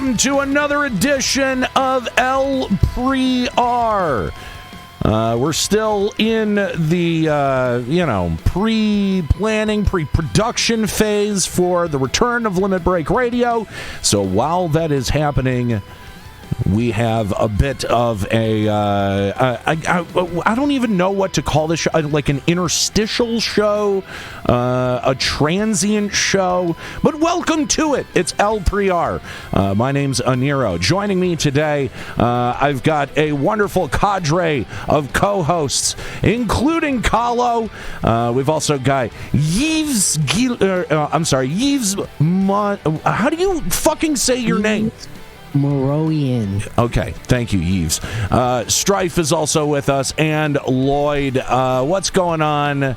welcome to another edition of El Pre-R. We're still in the, pre-planning, pre-production phase for the return of Limit Break Radio. So while that is happening, we have a bit of I don't even know what to call this show, like an interstitial show, a transient show, but welcome to it. It's El Pre-R. My name's Aniro. Joining me today, I've got a wonderful cadre of co-hosts, including Kahlo. We've also got Yves, how do you fucking say your name? Moroian. Okay, thank you, Yves. Strife is also with us, and Lloyd. What's going on?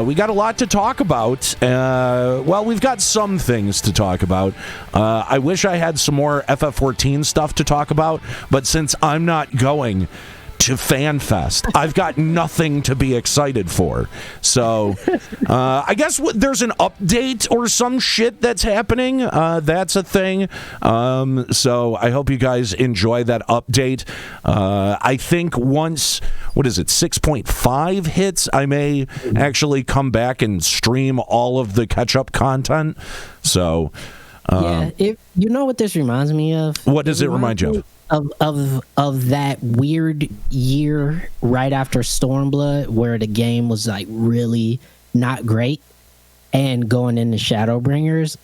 We got a lot to talk about. We've got some things to talk about. I wish I had some more FF14 stuff to talk about, but since I'm not going to FanFest, I've got nothing to be excited for. So I guess there's an update or some shit that's happening. That's a thing. So I hope you guys enjoy that update. I think once, 6.5 hits, I may actually come back and stream all of the catch-up content. So You know what this reminds me of? What does it remind you of? Of that weird year right after Stormblood where the game was like really not great, and going into Shadowbringers,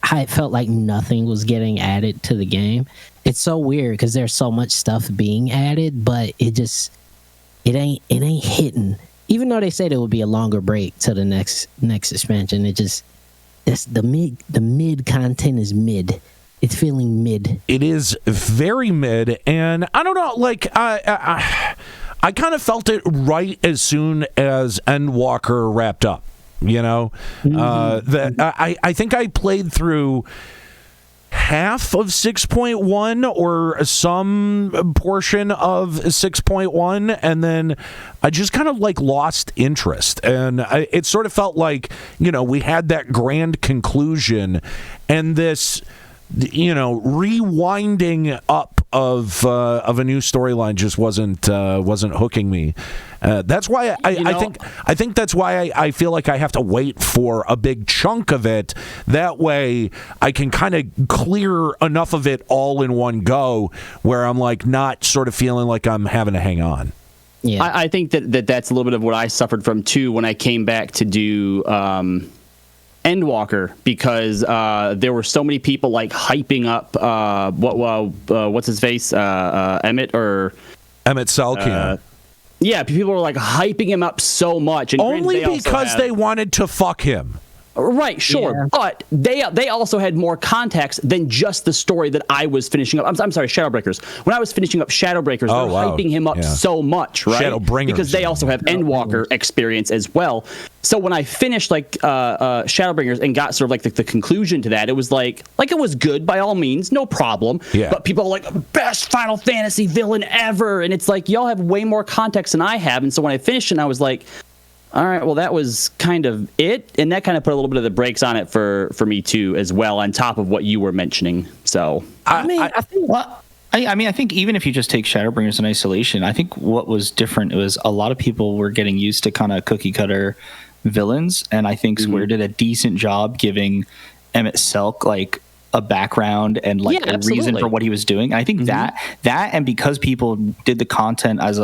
I felt like nothing was getting added to the game. It's so weird because there's so much stuff being added, but it ain't hitting. Even though they said it would be a longer break to the next expansion, the mid content is mid. It's feeling mid. It is very mid, and I don't know, like, I kind of felt it right as soon as Endwalker wrapped up, you know? Mm-hmm. I think I played through half of 6.1 or some portion of 6.1, and then I just kind of like lost interest, and it sort of felt like, we had that grand conclusion, and this rewinding up of a new storyline just wasn't hooking me. That's why I think that's why I feel like I have to wait for a big chunk of it. That way I can kind of clear enough of it all in one go, where I'm like not sort of feeling like I'm having to hang on. Yeah, I think that's a little bit of what I suffered from too when I came back to do Endwalker, because there were so many people like hyping up what's his face, Emmett Salkian. Yeah, people were like hyping him up so much, and only because they wanted to fuck him. Right, sure, yeah. But they also had more context than just the story that I was finishing up. I'm sorry, Shadowbreakers. When I was finishing up Shadowbreakers, they're hyping him up so much, right? Shadowbringers, because they also have Endwalker experience as well. So when I finished Shadowbringers and got sort of like the conclusion to that, it was like it was good by all means, no problem. Yeah. But people are like, best Final Fantasy villain ever, and it's like y'all have way more context than I have. And so when I finished it, I was like, all right, well, that was kind of it, and that kind of put a little bit of the brakes on it for me too, as well, on top of what you were mentioning. So, I think even if you just take Shadowbringers in isolation, I think what was different was a lot of people were getting used to kind of cookie cutter villains, and I think Square did a decent job giving Emmett Selk like a background and like a reason for what he was doing. And I think that and because people did the content as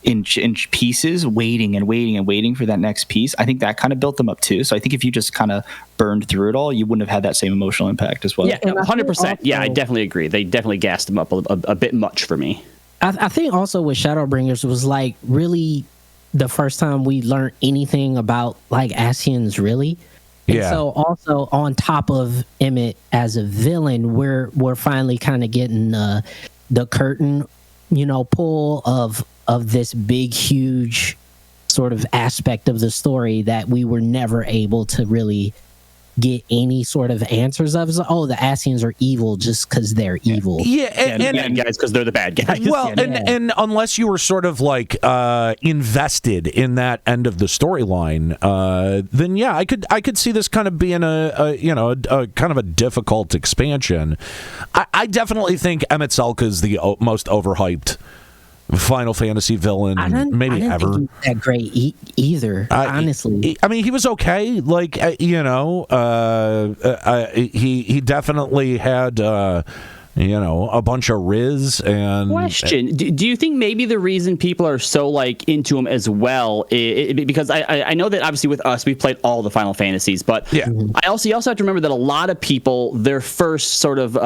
in pieces, waiting for that next piece, I think that kind of built them up too. So I think if you just kind of burned through it all, you wouldn't have had that same emotional impact as well. Yeah, 100%. Yeah, I definitely agree. They definitely gassed them up a bit much for me. I think also with Shadowbringers was like really the first time we learned anything about like Ascians really. And so also on top of Emmett as a villain, we're finally kind of getting the curtain, pull of this big, huge sort of aspect of the story that we were never able to really get any sort of answers of. It's like, oh, the Asians are evil just because they're evil. Yeah, And bad guys because they're the bad guys. Well, and unless you were sort of like invested in that end of the storyline, then yeah, I could see this kind of being a kind of a difficult expansion. I definitely think Emmett Selk is the most overhyped Final Fantasy villain maybe I didn't ever. think he was that great either, honestly. I mean, he was okay. Like he definitely had a bunch of Riz and Question: do you think maybe the reason people are so like into him as well because I know that obviously with us we've played all the Final Fantasies, but yeah. you also have to remember that a lot of people, their first sort of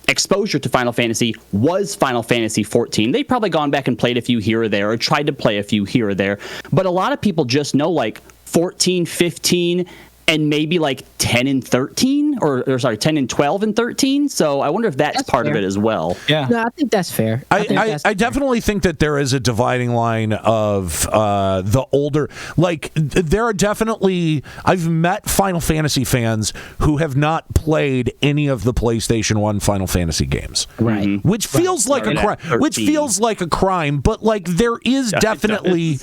exposure to Final Fantasy was Final Fantasy 14. They've probably gone back and played a few here or there or tried to play a few here or there, but a lot of people just know like 14, 15, and maybe like 10 and 13 or sorry, 10 and 12 and 13. So I wonder if that's part fair. of it as well. Yeah. No, I think that's fair. I definitely think that there is a dividing line of the older, like there are definitely, I've met Final Fantasy fans who have not played any of the PlayStation 1 Final Fantasy games. Right. Which feels like a crime. Which feels like a crime, but like there is definitely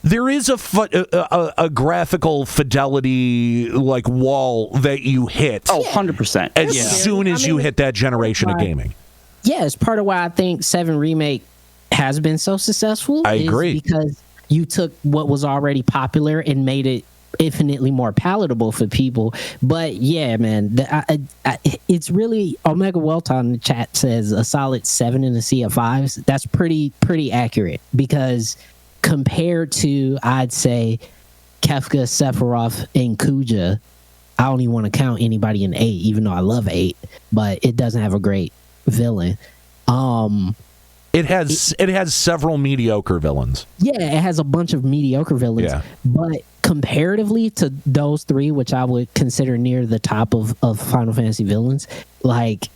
there is a graphical fidelity like wall that you hit. Oh, 100%. As soon as you hit that generation of gaming. Yeah, it's part of why I think 7 Remake has been so successful. I agree. Because you took what was already popular and made it infinitely more palatable for people. But yeah, man, it's really, Omega Welton in the chat says a solid 7 in a sea of 5s. That's pretty accurate, because compared to, I'd say, Kefka, Sephiroth, and Kuja, I don't even want to count anybody in 8, even though I love 8, but it doesn't have a great villain. It has several mediocre villains. Yeah, it has a bunch of mediocre villains. Yeah. But comparatively to those 3, which I would consider near the top of Final Fantasy villains, like,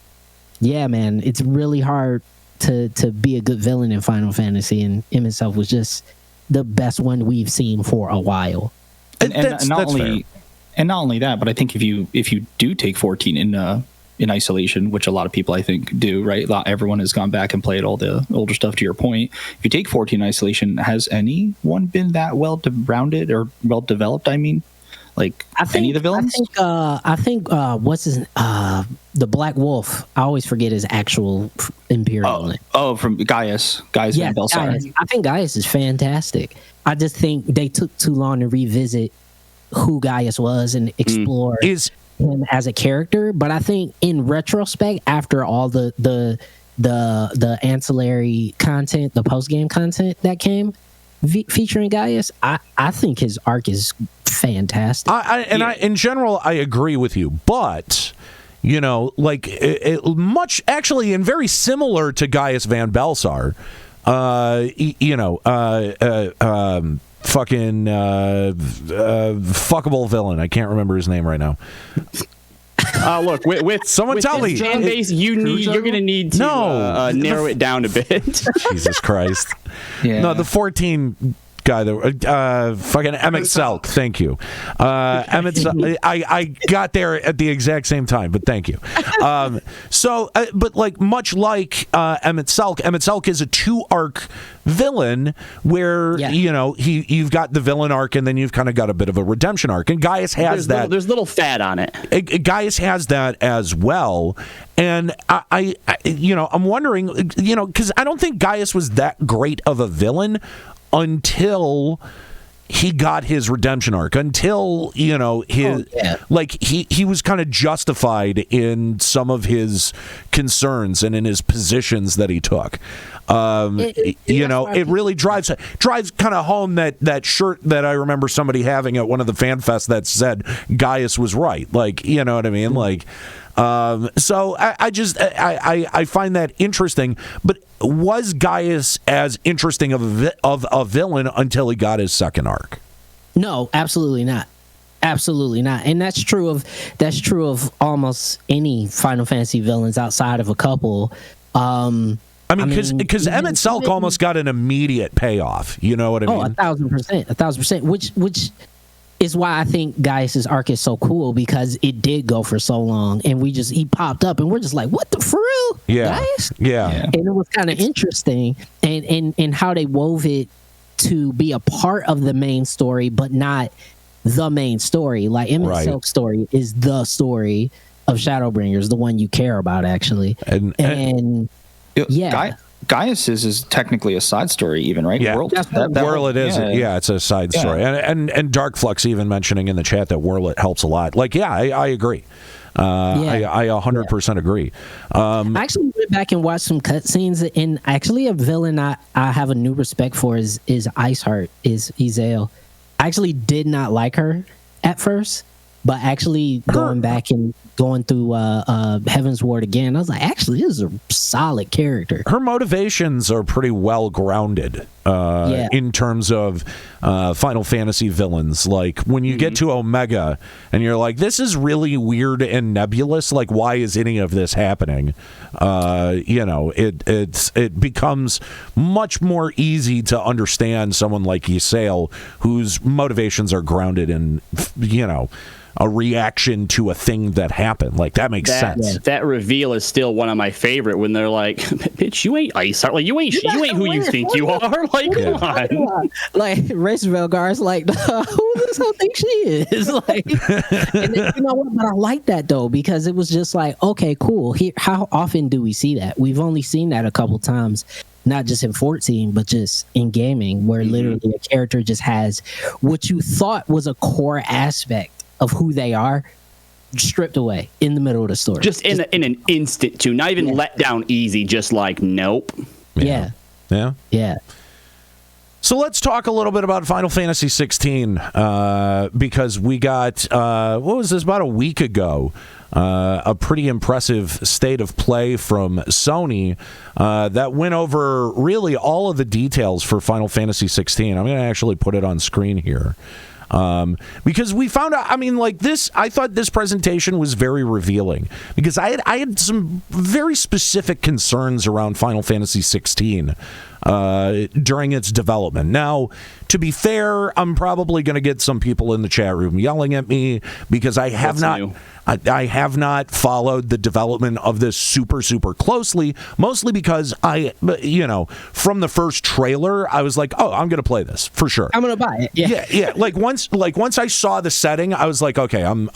yeah, man, it's really hard to be a good villain in Final Fantasy, and him himself was just the best one we've seen for a while. And not only that, but I think if you do take 14 in isolation, which a lot of people I think do, right? Everyone has gone back and played all the older stuff. To your point, if you take 14 in isolation, has anyone been that well rounded or well developed? I mean, like any of the villains? I think what's his the Black Wolf. I always forget his actual Imperial name. Oh, from Gaius Van Belsar. Gaius. I think Gaius is fantastic. I just think they took too long to revisit who Gaius was and explore him as a character. But I think in retrospect, after all the ancillary content, the post game content that came featuring Gaius, I think his arc is fantastic. In general, I agree with you, but like much actually, and very similar to Gaius Van Belsar, fucking fuckable villain. I can't remember his name right now. Look, with someone with tell me. Fan base, you're going to need to narrow it down a bit. Jesus Christ! Yeah. No, the 14 guy, fucking Emmett Selk. Thank you, Emmett. I got there at the exact same time, but thank you. But like much like Emmett Selk is a 2-arc villain where you've got the villain arc and then you've kind of got a bit of a redemption arc, and Gaius has there's little fat on it. Gaius has that as well, and I'm wondering, because I don't think Gaius was that great of a villain until he got his redemption arc, until he was kind of justified in some of his concerns and in his positions that he took. It really drives kind of home that shirt that I remember somebody having at one of the fan fests that said Gaius was right. Like, you know what I mean? Like, so I find that interesting, but was Gaius as interesting of a villain until he got his second arc? No, absolutely not. Absolutely not. And that's true of almost any Final Fantasy villains outside of a couple. Because Emmett Selk almost got an immediate payoff. You know what I mean? 1,000%. 1,000%. Which is why I think Gaius's arc is so cool, because it did go for so long, and he popped up, and we're just like, what the for real? Yeah. Gaius? Yeah. And it was kind of interesting, and how they wove it to be a part of the main story, but not the main story. Like Emmett Silk's story is the story of Shadowbringers, the one you care about, actually. And yeah. Gaius is technically a side story, even, right? Yeah. World, Whirlet is. Yeah, it's a side story. And Dark Flux even mentioning in the chat that Whirlet helps a lot. Like, yeah, I agree. I 100% agree. I actually went back and watched some cutscenes, and actually a villain I have a new respect for is Iceheart, is Ezel. I actually did not like her at first, but actually going back and going through Heaven's Ward again, I was like, actually, this is a solid character. Her motivations are pretty well grounded in terms of Final Fantasy villains. Like, when you get to Omega and you're like, this is really weird and nebulous, like, why is any of this happening? It becomes much more easy to understand someone like Ysael, whose motivations are grounded in, a reaction to a thing that happened. Like, that makes sense. That reveal is still one of my favorite, when they're like, bitch, you ain't Iceheart. Like, you ain't who you think you are. Like, come on. Like, Race Velgar's like, who does this think she is? Like, and then, you know what? But I like that, though, because it was just like, okay, cool. How often do we see that? We've only seen that a couple times. Not just in 14, but just in gaming, where literally a character just has what you thought was a core aspect of who they are stripped away in the middle of the story. Just in an instant, too. Not even let down easy, just like, nope. Yeah. So let's talk a little bit about Final Fantasy 16, because we got, what was this, about a week ago, a pretty impressive state of play from Sony that went over really all of the details for Final Fantasy 16. I'm going to actually put it on screen here. Because we found out, I thought this presentation was very revealing, because I had some very specific concerns around Final Fantasy 16 during its development. Now, to be fair, I'm probably going to get some people in the chat room yelling at me, because I have not followed the development of this super, super closely, mostly because from the first trailer, I was like, oh, I'm going to play this for sure. I'm going to buy it. Yeah. Like once I saw the setting, I was like, okay, I'm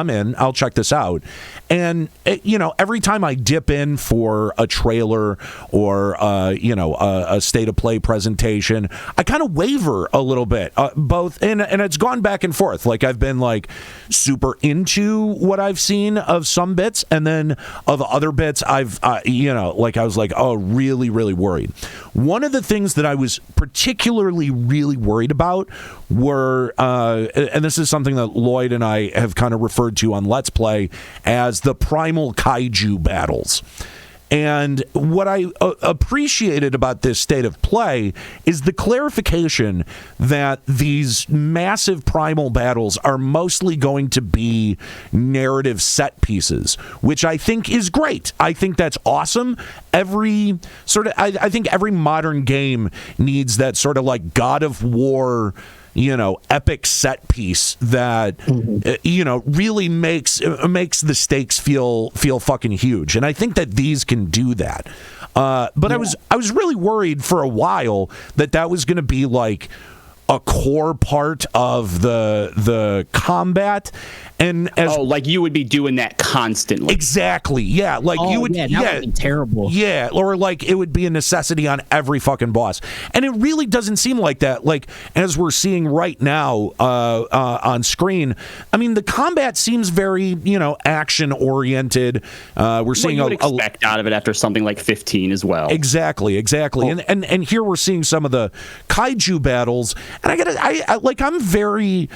in. I'll check this out. And every time I dip in for a trailer or a state of play presentation, I kind of waver a little bit, both, and it's gone back and forth. Like, I've been like super into what I've seen of some bits, and then of other bits, I've I was like, oh, really, really worried. One of the things that I was particularly really worried about were, and this is something that Lloyd and I have kind of referred to on Let's Play as the primal kaiju battles. And what I appreciated about this state of play is the clarification that these massive primal battles are mostly going to be narrative set pieces, which I think is great. I think that's awesome. I think every modern game needs that sort of like God of War, epic set piece that really makes the stakes feel fucking huge, and I think that these can do that. But I was really worried for a while that was going to be like a core part of the combat, and like you would be doing that constantly. Exactly. Yeah. Like you would. That would be terrible. Yeah. Or like it would be a necessity on every fucking boss, and it really doesn't seem like that. Like, as we're seeing right now on screen, I mean, the combat seems very action oriented. We're seeing you would expect out of it after something like 15 as well. Exactly. And here we're seeing some of the kaiju battles, and I'm very,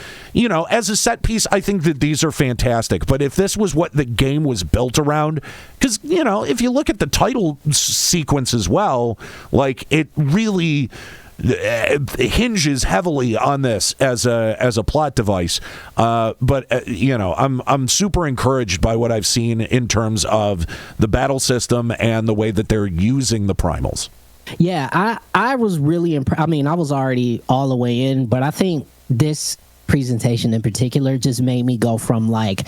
as a set piece, I think that these are fantastic. But if this was what the game was built around, because if you look at the title sequence as well, like, it really hinges heavily on this as a plot device. But I'm super encouraged by what I've seen in terms of the battle system and the way that they're using the primals. Yeah, I was really impressed. I mean, I was already all the way in, but I think this presentation in particular just made me go from like,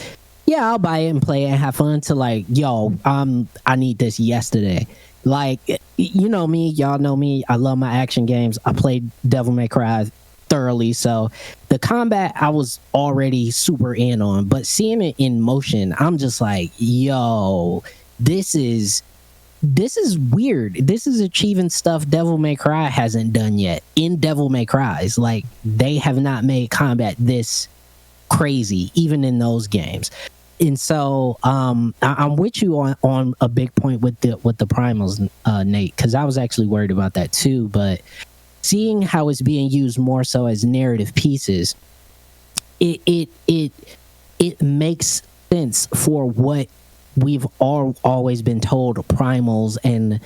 yeah, I'll buy it and play it and have fun, to like, yo, I need this yesterday. Like, you know me, y'all know me. I love my action games. I played Devil May Cry thoroughly, so the combat I was already super in on, but seeing it in motion, I'm just like, yo, this is weird. This is achieving stuff Devil May Cry hasn't done yet. In Devil May Cry's, like, they have not made combat this crazy, even in those games. And so I'm with you on a big point with the primals, Nate, because I was actually worried about that too. But seeing how it's being used more so as narrative pieces, it makes sense for what we've always been told primals and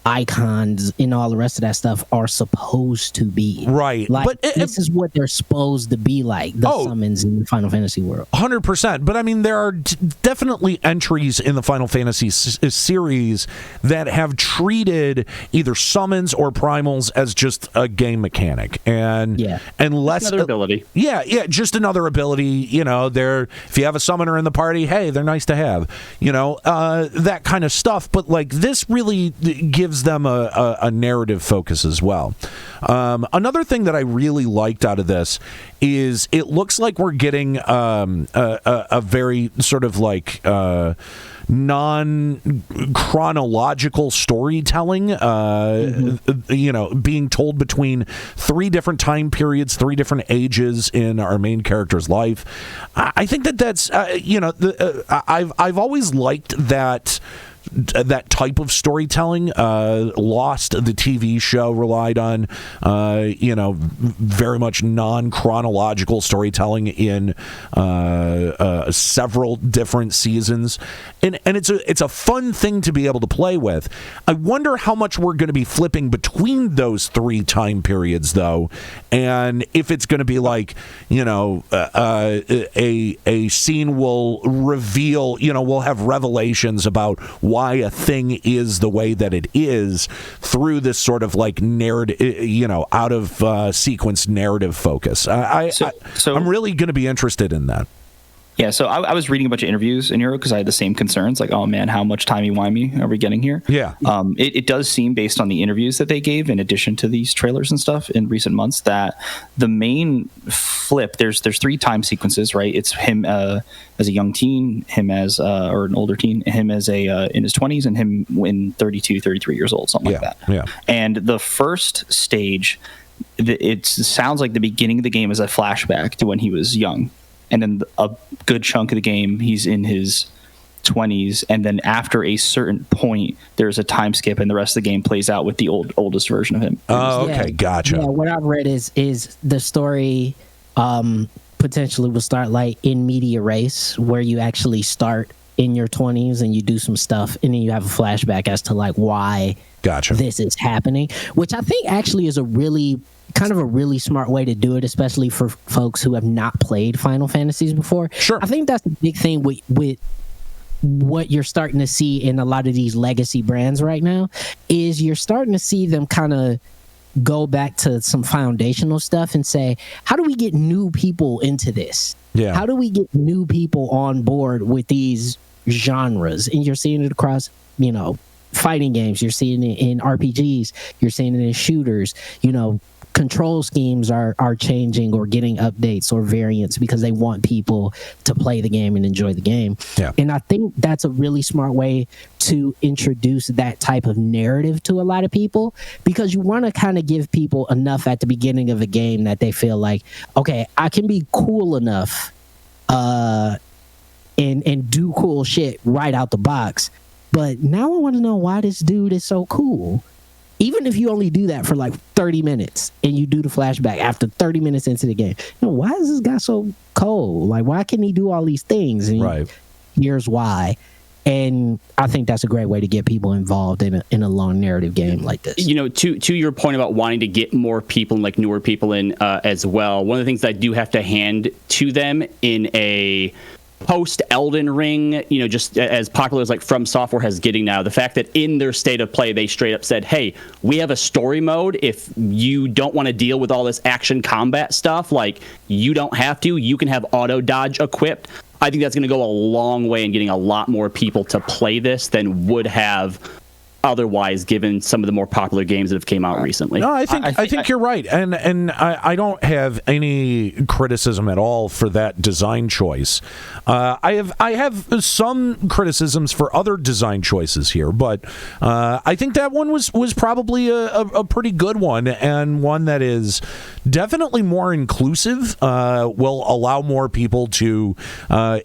icons and all the rest of that stuff are supposed to be. Right. Like, but this is what they're supposed to be like, the summons in the Final Fantasy world. 100%. But I mean, there are definitely entries in the Final Fantasy series that have treated either summons or primals as just a game mechanic. And less another ability. Yeah, just another ability. You know, if you have a summoner in the party, hey, they're nice to have. You know, that kind of stuff. But like, this really gives them a narrative focus as well. Another thing that I really liked out of this is it looks like we're getting a very sort of like non-chronological storytelling, you know, being told between 3 different time periods, 3 different ages in our main character's life. I think that's you know, I've always liked that type of storytelling. Lost, the TV show, relied on you know, very much non-chronological storytelling in several different seasons, and it's a fun thing to be able to play with. I wonder how much we're going to be flipping between those 3 time periods though, and if it's going to be like, you know, a scene will reveal, you know, we'll have revelations about why a thing is the way that it is through this sort of like narrative, you know, out of sequence narrative focus. So I'm really going to be interested in that. Yeah, so I was reading a bunch of interviews in Europe because I had the same concerns, like, oh man, how much timey-wimey are we getting here? Yeah. It does seem, based on the interviews that they gave, in addition to these trailers and stuff in recent months, that the main flip, there's 3 time sequences, right? It's him as a young teen, him as or an older teen, him as a in his 20s, and him in 32, 33 years old, something like that. Yeah. And the first stage, it sounds like the beginning of the game is a flashback to when he was young. And then a good chunk of the game, he's in his 20s, and then after a certain point, there's a time skip, and the rest of the game plays out with the oldest version of him. Oh, okay, gotcha. Yeah, what I've read is the story potentially will start like in media race, where you actually start in your 20s and you do some stuff, and then you have a flashback as to like why this is happening, which I think actually is a really smart way to do it, especially for folks who have not played Final Fantasies before. Sure. I think that's the big thing with what you're starting to see in a lot of these legacy brands right now, is you're starting to see them kind of go back to some foundational stuff and say, how do we get new people into this? Yeah. How do we get new people on board with these genres? And you're seeing it across, you know, fighting games. You're seeing it in RPGs. You're seeing it in shooters. You know, control schemes are changing or getting updates or variants because they want people to play the game and enjoy the game. Yeah. And I think that's a really smart way to introduce that type of narrative to a lot of people, because you want to kind of give people enough at the beginning of a game that they feel like, okay, I can be cool enough and do cool shit right out the box. But now I want to know why this dude is so cool. Even if you only do that for like 30 minutes and you do the flashback after 30 minutes into the game, you know, why is this guy so cold? Like, why can he do all these things? And right. Here's why. And I think that's a great way to get people involved in a long narrative game like this. You know, to your point about wanting to get more people, like newer people in as well, one of the things that I do have to hand to them in a post Elden Ring, just as popular as like From Software has getting now, the fact that in their state of play they straight up said, hey, we have a story mode. If you don't want to deal with all this action combat stuff, like, you don't have to, you can have auto dodge equipped. I think that's going to go a long way in getting a lot more people to play this than would have otherwise, given some of the more popular games that have came out recently. No, I think you're right, and I don't have any criticism at all for that design choice. I have some criticisms for other design choices here, but I think that one was probably a pretty good one, and one that is definitely more inclusive. Will allow more people to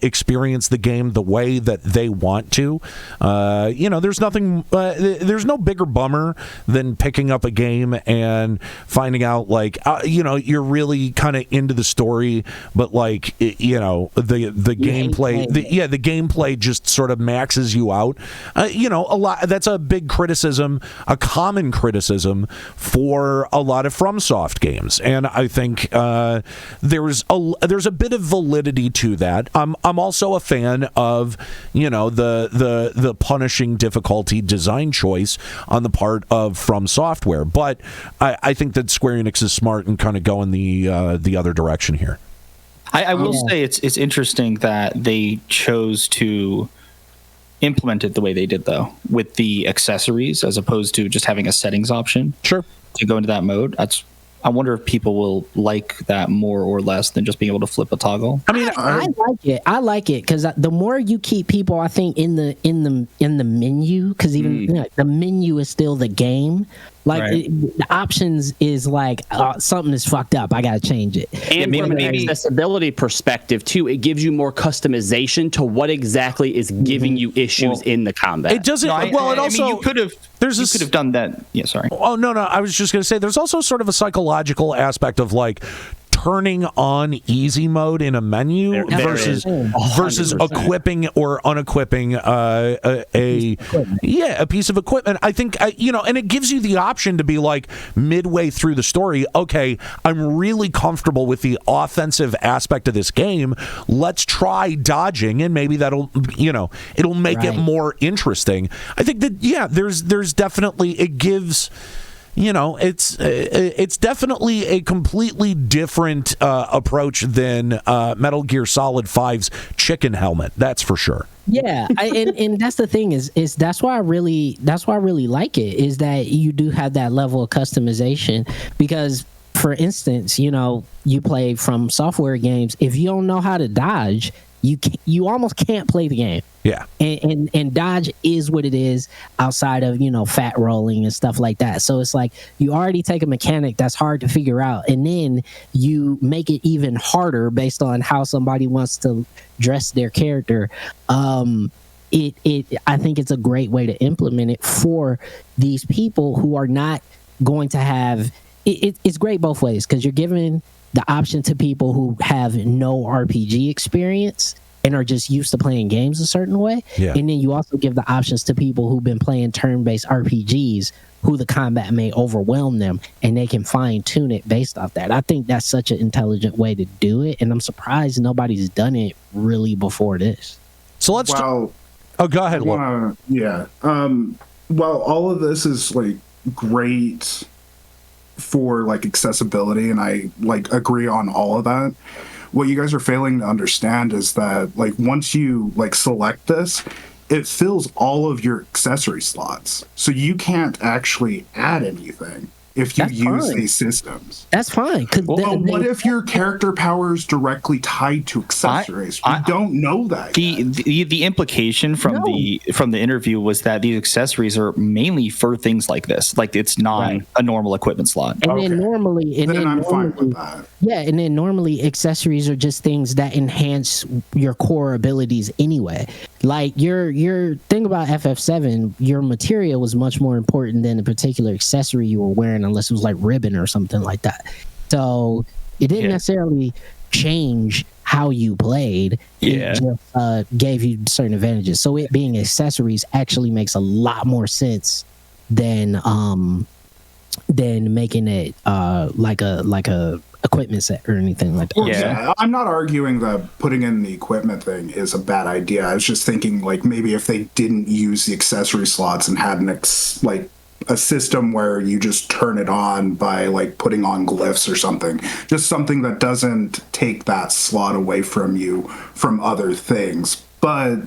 experience the game the way that they want to. There's nothing. There's no bigger bummer than picking up a game and finding out, like, you're really kind of into the story, but like, the gameplay, the gameplay just sort of maxes you out. A lot. That's a big criticism, a common criticism for a lot of FromSoft games, and I think there's a bit of validity to that. I'm also a fan of the punishing difficulty design choice on the part of From Software, but I think that Square Enix is smart and kind of going the other direction here. I will say it's interesting that they chose to implement it the way they did, though, with the accessories as opposed to just having a settings option. Sure. To go into that mode. I wonder if people will like that more or less than just being able to flip a toggle. I mean, I like it. I like it because the more you keep people, I think, in the menu, because even the menu is still the game. Like, right. The options is like, something is fucked up, I gotta change it. And from an accessibility perspective too, it gives you more customization to what exactly is giving you issues in the combat. It doesn't. You could have done that. Yeah, sorry. Oh no, I was just going to say there's also sort of a psychological aspect of like turning on easy mode in a menu versus equipping or unequipping a piece of equipment. I think and it gives you the option to be like midway through the story, okay, I'm really comfortable with the offensive aspect of this game. Let's try dodging, and maybe that'll it'll make it more interesting. I think that there's definitely, it gives. It's definitely a completely different approach than Metal Gear Solid 5's chicken helmet. That's for sure. Yeah, and that's the thing is that's why I really like it, is that you do have that level of customization. Because, for instance, you play From Software games. If you don't know how to dodge, you almost can't play the game. Yeah. And dodge is what it is outside of, fat rolling and stuff like that. So it's like you already take a mechanic that's hard to figure out, and then you make it even harder based on how somebody wants to dress their character. I think it's a great way to implement it for these people who are not going to have it's great both ways, because you're giving the option to people who have no RPG experience and are just used to playing games a certain way. Yeah. And then you also give the options to people who've been playing turn-based RPGs, who the combat may overwhelm them, and they can fine-tune it based off that. I think that's such an intelligent way to do it, and I'm surprised nobody's done it really before this. So let's... go ahead. Well, all of this is, like, great for, like, accessibility, and I, like, agree on all of that. What you guys are failing to understand is that, like, once you, like, select this, it fills all of your accessory slots. So you can't actually add anything if you use these systems. That's fine. What if your character power is directly tied to accessories? We don't know that. The implication from the interview was that these accessories are mainly for things like this. Like, it's not a normal equipment slot. And then normally, I'm fine with that. Yeah, and then normally accessories are just things that enhance your core abilities anyway. Like, your thing about FF7, your material was much more important than the particular accessory you were wearing, unless it was like ribbon or something like that. So it didn't necessarily change how you played. It just gave you certain advantages. So it being accessories actually makes a lot more sense than making it like a equipment set or anything like that. Well, yeah, I'm not arguing that putting in the equipment thing is a bad idea. I was just thinking, like, maybe if they didn't use the accessory slots and had a system where you just turn it on by like putting on glyphs or something, just something that doesn't take that slot away from you from other things. But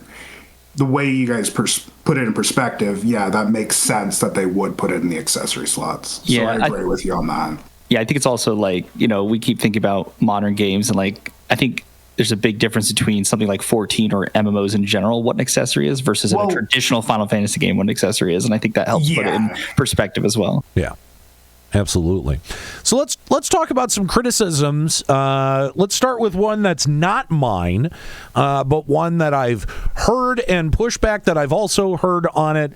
the way you guys put it in perspective, yeah, that makes sense that they would put it in the accessory slots. So Yeah, I agree with you on that. Yeah, I think it's also like, we keep thinking about modern games, and like, I think there's a big difference between something like 14 or MMOs in general, what an accessory is, versus in a traditional Final Fantasy game, what an accessory is. And I think that helps put it in perspective as well. Yeah. Absolutely. So let's talk about some criticisms. Let's start with one that's not mine, but one that I've heard and pushback that I've also heard on it.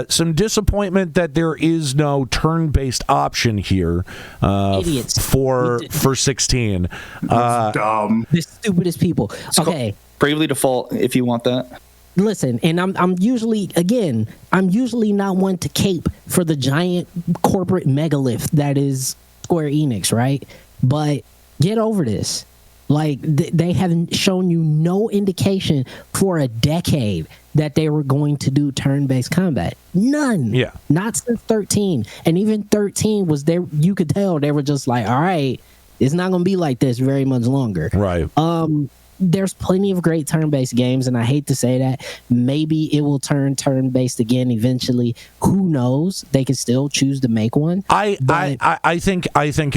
Some disappointment that there is no turn-based option here for 16. Dumb. The stupidest people. Okay. Bravely Default, if you want that. Listen, and I'm usually not one to cape for the giant corporate megalith that is Square Enix, right? But get over this. Like, they haven't shown you no indication for a decade that they were going to do turn-based combat. None. Yeah. Not since 13. And even 13 was there. You could tell they were just like, all right, it's not going to be like this very much longer. Right. There's plenty of great turn-based games, and I hate to say that. Maybe it will turn-based again eventually. Who knows? They could still choose to make one. I think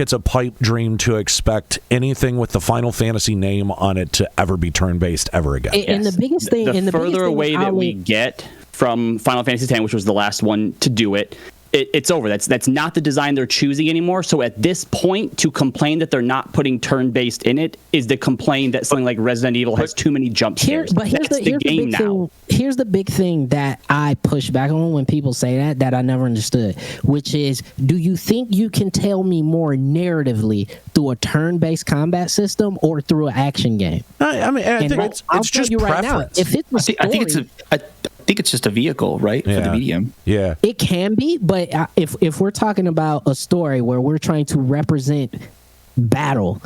it's a pipe dream to expect anything with the Final Fantasy name on it to ever be turn-based ever again. And the biggest thing, the further away that we get from Final Fantasy X, which was the last one to do it, it's over. That's not the design they're choosing anymore. So at this point, to complain that they're not putting turn-based in it is to complain that something like Resident Evil has too many jump scares. Here's the big thing that I push back on when people say that I never understood, which is, do you think you can tell me more narratively through a turn-based combat system or through an action game? I think it's just preference. Right now, if it's a story, I think it's just a vehicle, right, for the medium. Yeah, it can be, but if we're talking about a story where we're trying to represent battle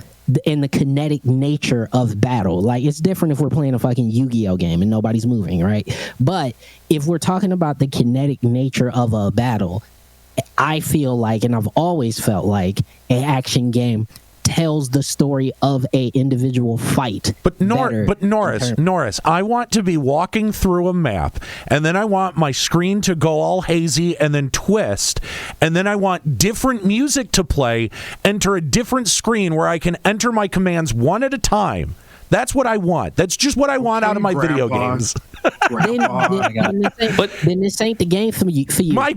and the kinetic nature of battle, like, it's different if we're playing a fucking Yu-Gi-Oh game and nobody's moving, right? But if we're talking about the kinetic nature of a battle, I feel like, and I've always felt like, an action game tells the story of a individual fight. But Norris, I want to be walking through a map, and then I want my screen to go all hazy and then twist, and then I want different music to play, enter a different screen where I can enter my commands one at a time. That's what I want. That's just what I want out of my video games. Then this ain't the game for you. My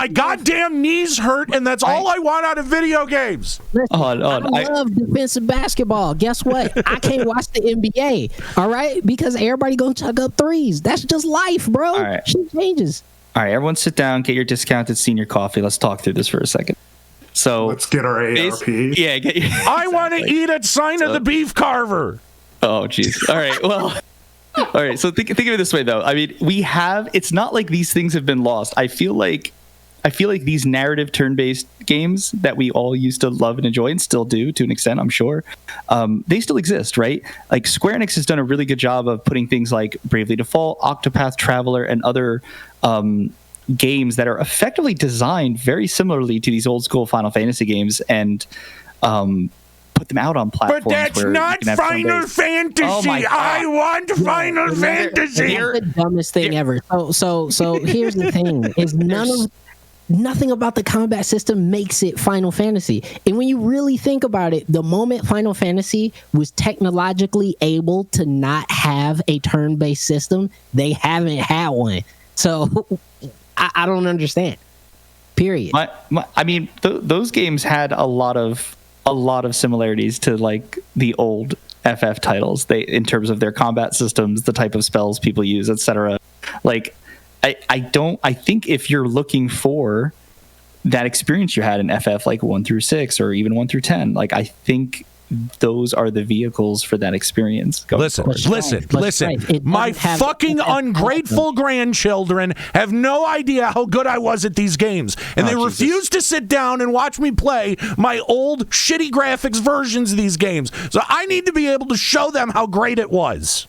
goddamn knees hurt, and that's all I want out of video games. Listen, I love defensive basketball. Guess what? I can't watch the NBA. All right, because everybody gonna chuck up threes. That's just life, bro. All right. Shit changes. All right, everyone, sit down. Get your discounted senior coffee. Let's talk through this for a second. So let's get our ARP. Yeah, I want to eat at Sign of the Beef Carver. Oh, jeez. All right. Well, all right. So think of it this way, though. I mean, it's not like these things have been lost. I feel like these narrative turn-based games that we all used to love and enjoy, and still do to an extent, I'm sure, they still exist, right? Like, Square Enix has done a really good job of putting things like Bravely Default, Octopath Traveler, and other games that are effectively designed very similarly to these old school Final Fantasy games, and put them out on platforms. But that's not Final Fantasy. Oh, I want Final Fantasy. That's the dumbest thing ever. So here's the thing: is nothing about the combat system makes it Final Fantasy. And when you really think about it, the moment Final Fantasy was technologically able to not have a turn-based system, they haven't had one. So I don't understand. Period. I mean, those games had a lot of similarities to like the old FF titles. They, in terms of their combat systems, the type of spells people use, etc. Like, I think if you're looking for that experience you had in FF, like 1 through 6 or even 1 through 10, like, I think those are the vehicles for that experience. Listen. My fucking ungrateful grandchildren have no idea how good I was at these games, and they refuse to sit down and watch me play my old shitty graphics versions of these games. So I need to be able to show them how great it was.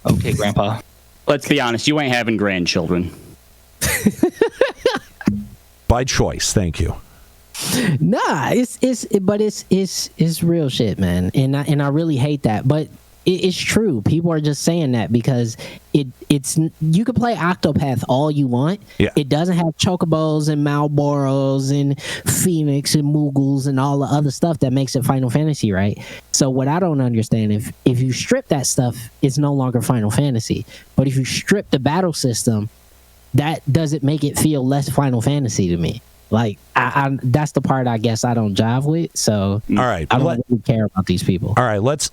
Okay, Grandpa. Let's be honest, you ain't having grandchildren. By choice, thank you. Nah, it's real shit, man, and I really hate that, but it's true. People are just saying that because it's you can play Octopath all you want. Yeah. It doesn't have chocobos and Malboros and Phoenix and Moogles and all the other stuff that makes it Final Fantasy, right? So what I don't understand, if you strip that stuff, it's no longer Final Fantasy. But if you strip the battle system, that doesn't make it feel less Final Fantasy to me. Like, I that's the part I guess I don't jive with. So all right, I don't really care about these people. All right, let's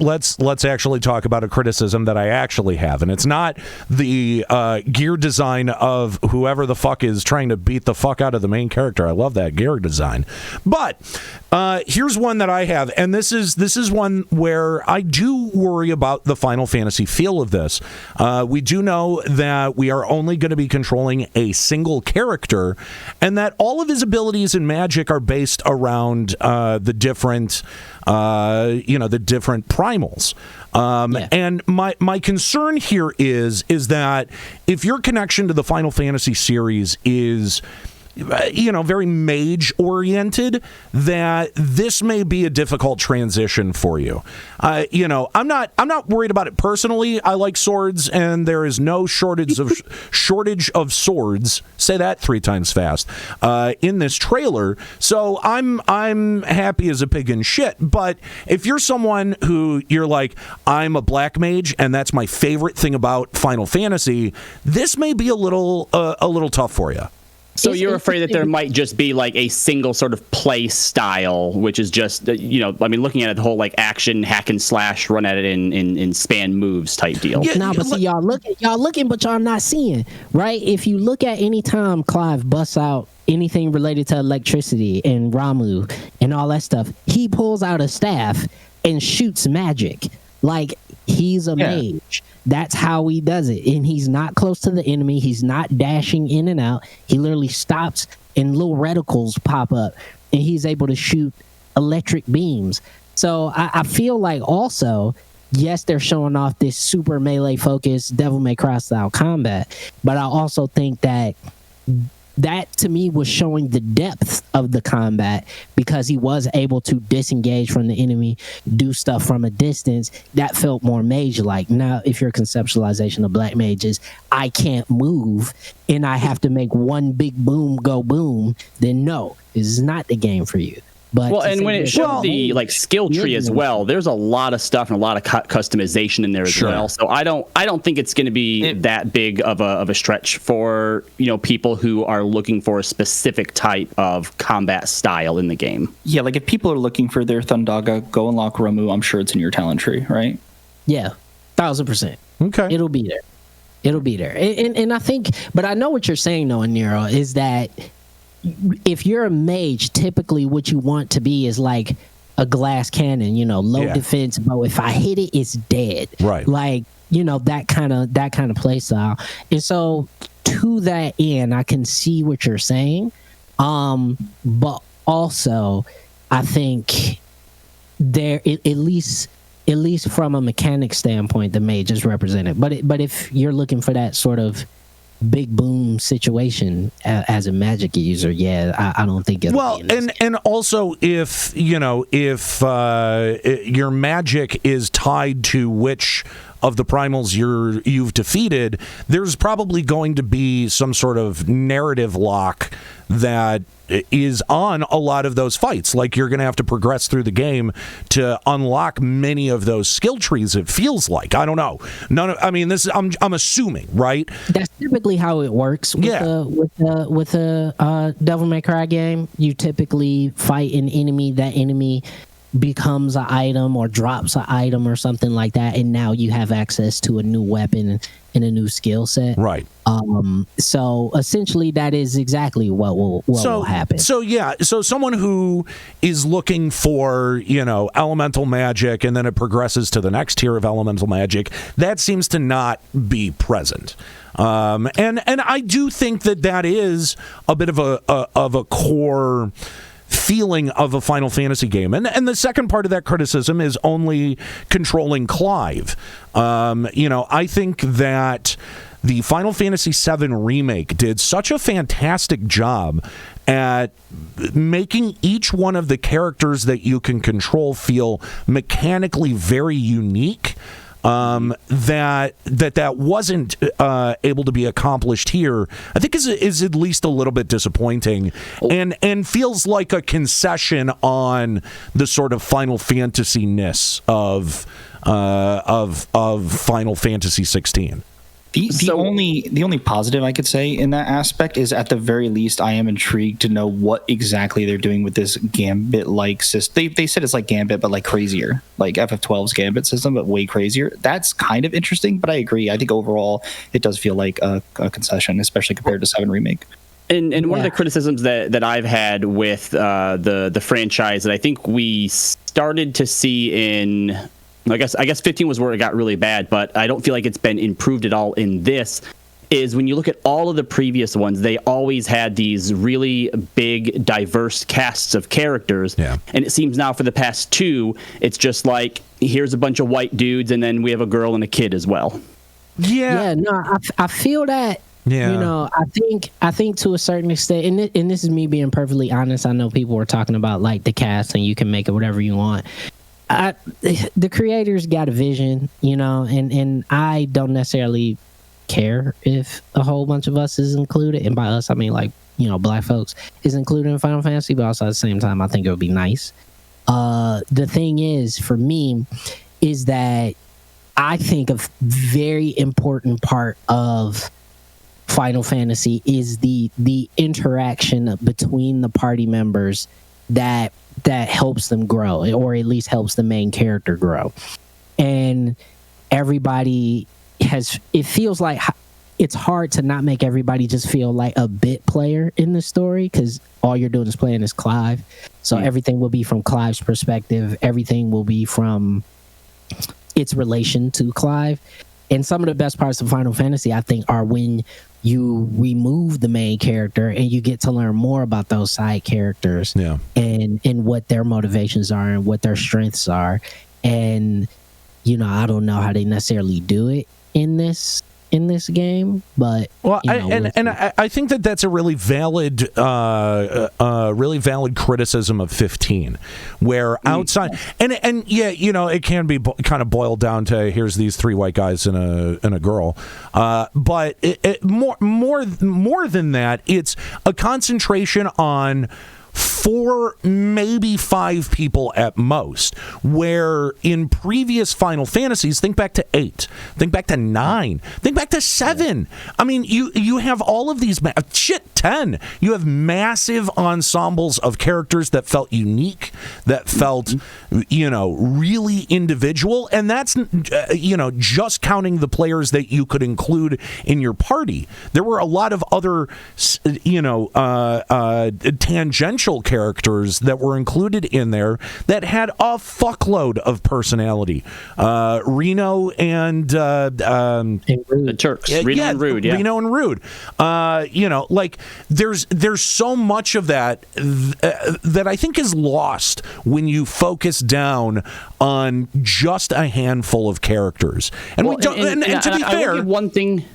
actually talk about a criticism that I actually have, and it's not the gear design of whoever the fuck is trying to beat the fuck out of the main character. I love that gear design, but here's one that I have, and this is one where I do worry about the Final Fantasy feel of this. We do know that we are only going to be controlling a single character, and that all of his abilities and magic are based around the different primals. And my concern here is that if your connection to the Final Fantasy series is very mage oriented, that this may be a difficult transition for you. I'm not worried about it personally. I like swords, and there is no shortage of swords. Say that 3 times fast in this trailer. So I'm happy as a pig in shit. But if you're someone who you're like, I'm a black mage, and that's my favorite thing about Final Fantasy, this may be a little tough for you. So you're afraid that there might just be like a single sort of play style, which is just, looking at it, the whole like action, hack and slash, run at it in span moves type deal. Yeah, but see, y'all looking, but y'all not seeing, right? If you look at any time Clive busts out anything related to electricity and Ramu and all that stuff, he pulls out a staff and shoots magic. Like, he's a mage. That's how he does it. And he's not close to the enemy. He's not dashing in and out. He literally stops and little reticles pop up, and he's able to shoot electric beams. So I feel like also, yes, they're showing off this super melee focused Devil May Cry style combat, but I also think that to me was showing the depth of the combat, because he was able to disengage from the enemy, do stuff from a distance that felt more mage-like. Now, if your conceptualization of black mages, I can't move and I have to make one big boom go boom, then no, this is not the game for you. But and when it showed the skill tree as well, there's a lot of stuff and a lot of customization in there as well. So I don't think it's going to be that big of a stretch for people who are looking for a specific type of combat style in the game. Yeah, like if people are looking for their Thundaga, go unlock Ramu. I'm sure it's in your talent tree, right? Yeah, 1000%. Okay, it'll be there. And I think, but I know what you're saying though, Nero, is that if you're a mage, typically what you want to be is like a glass cannon, low defense, but if I hit it, it's dead. Right. Like, that kind of play style. And so to that end, I can see what you're saying. But also I think there, at least from a mechanic standpoint, the mage is represented. But if you're looking for that sort of big boom situation as a magic user, I don't think it'll be and also if your magic is tied to which of the primals you've defeated, there's probably going to be some sort of narrative lock that is on a lot of those fights. Like, you're going to have to progress through the game to unlock many of those skill trees, it feels like. I don't know. I'm assuming, right? That's typically how it works with a Devil May Cry game. You typically fight an enemy. That enemy becomes an item or drops an item or something like that, and now you have access to a new weapon and a new skill set. Right. So essentially, that is exactly what will happen. So yeah, so someone who is looking for, elemental magic, and then it progresses to the next tier of elemental magic, that seems to not be present. And I do think that is a bit of a core feeling of a Final Fantasy game. And the second part of that criticism is only controlling Clive. I think that the Final Fantasy VII Remake did such a fantastic job at making each one of the characters that you can control feel mechanically very unique, that wasn't able to be accomplished here, I think is at least a little bit disappointing, and feels like a concession on the sort of Final Fantasy-ness of Final Fantasy 16. The only positive I could say in that aspect is, at the very least, I am intrigued to know what exactly they're doing with this Gambit-like system. They said it's like Gambit, but like crazier, like FF12's Gambit system, but way crazier. That's kind of interesting, but I agree. I think overall it does feel like a concession, especially compared to 7 Remake. And one of the criticisms that I've had with the franchise that I think we started to see in, I guess 15 was where it got really bad, but I don't feel like it's been improved at all in this, is when you look at all of the previous ones, they always had these really big, diverse casts of characters. Yeah. And it seems now for the past 2, it's just like, here's a bunch of white dudes, and then we have a girl and a kid as well. Yeah, no, I feel that. Yeah. I think to a certain extent, and this is me being perfectly honest. I know people were talking about like the cast, and you can make it whatever you want. The creators got a vision, and I don't necessarily care if a whole bunch of us is included. And by us, I mean black folks is included in Final Fantasy, but also at the same time, I think it would be nice. The thing is, for me, is that I think a very important part of Final Fantasy is the interaction between the party members that helps them grow, or at least helps the main character grow. And everybody it feels like it's hard to not make everybody just feel like a bit player in the story, because all you're doing is playing as Clive. So everything will be from Clive's perspective. Everything will be from its relation to Clive. And some of the best parts of Final Fantasy, I think, are when you remove the main character and you get to learn more about those side characters, and what their motivations are and what their strengths are. And I don't know how they necessarily do it in this game, but I think that's a really valid criticism of 15, where outside and it can be kind of boiled down to, here's these 3 white guys and a girl, but more than that, it's a concentration on 4, maybe 5 people at most, where in previous Final Fantasies, think back to 8, think back to 9, think back to 7. I mean, you have all of these 10. You have massive ensembles of characters that felt unique, that felt really individual, and that's just counting the players that you could include in your party. There were a lot of other tangential characters that were included in there that had a fuckload of personality. Reno and the Turks. Reno and Rude. Yeah. Reno and Rude. There's so much of that that I think is lost when you focus down on just a handful of characters. And to be fair, one thing.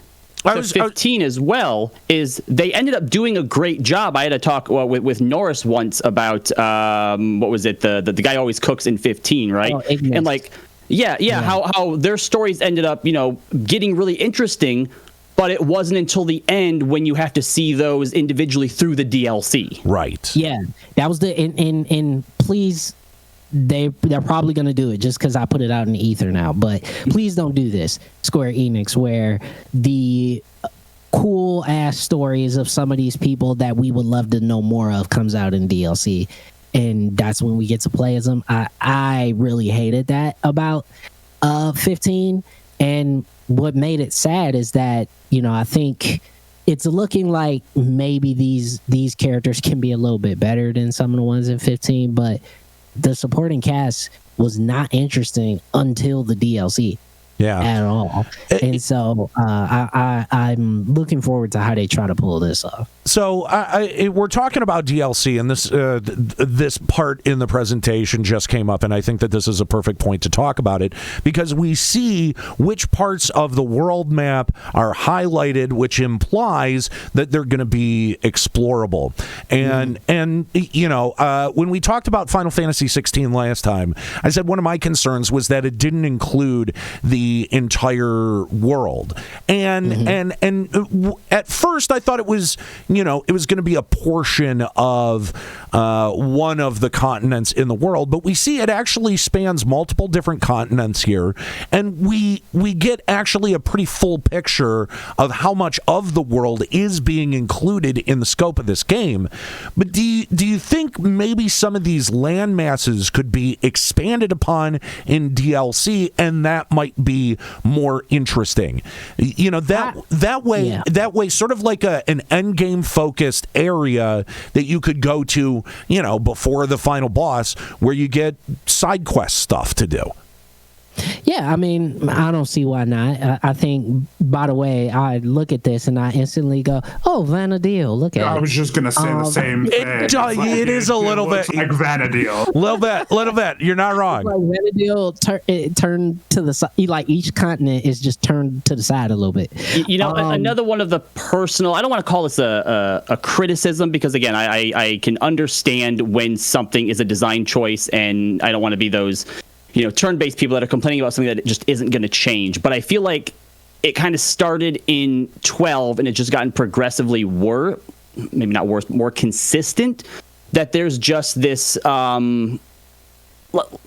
15 as well is they ended up doing a great job. I had a talk with Norris once about what was it, the guy who always cooks in 15, right? Oh, and how their stories ended up getting really interesting, but it wasn't until the end when you have to see those individually through the DLC. Right. Yeah, that was and please. They're probably going to do it just because I put it out in the ether now. But please don't do this, Square Enix, where the cool-ass stories of some of these people that we would love to know more of comes out in DLC. and that's when we get to play as them. I really hated that about 15, and what made it sad is that, you know, I think it's looking like maybe these characters can be a little bit better than some of the ones in 15, but the supporting cast was not interesting until the DLC. At all. And so I'm looking forward to how they try to pull this off. So we're talking about DLC, and this part in the presentation just came up, and I think that this is a perfect point to talk about it, because we see which parts of the world map are highlighted, which implies that they're going to be explorable. And you know, when we talked about Final Fantasy 16 last time, I said one of my concerns was that it didn't include the entire world, and at first I thought it was, you know, it was going to be a portion of one of the continents in the world, but we see it actually spans multiple different continents here, and we get actually a pretty full picture of how much of the world is being included in the scope of this game. But do you think maybe some of these land masses could be expanded upon in DLC, and that might be more interesting? You know, that way sort of like an end game focused area that you could go to, you know, before the final boss, where you get side quest stuff to do. Yeah, I mean, I don't see why not. I think, by the way, I look at this and I instantly go, "Oh, Vanadil, look at it." I was just gonna say the same thing. It is a little bit like Vanadil. Little bit. You're not wrong. Like Vanadil turned to the side. Like each continent is just turned to the side a little bit. You know, another one of the personal. I don't want to call this a criticism, because again, I can understand when something is a design choice, and I don't want to be those, you know, turn-based people that are complaining about something that just isn't going to change. But I feel like it kind of started in 12, and it's just gotten progressively more consistent. That there's just this,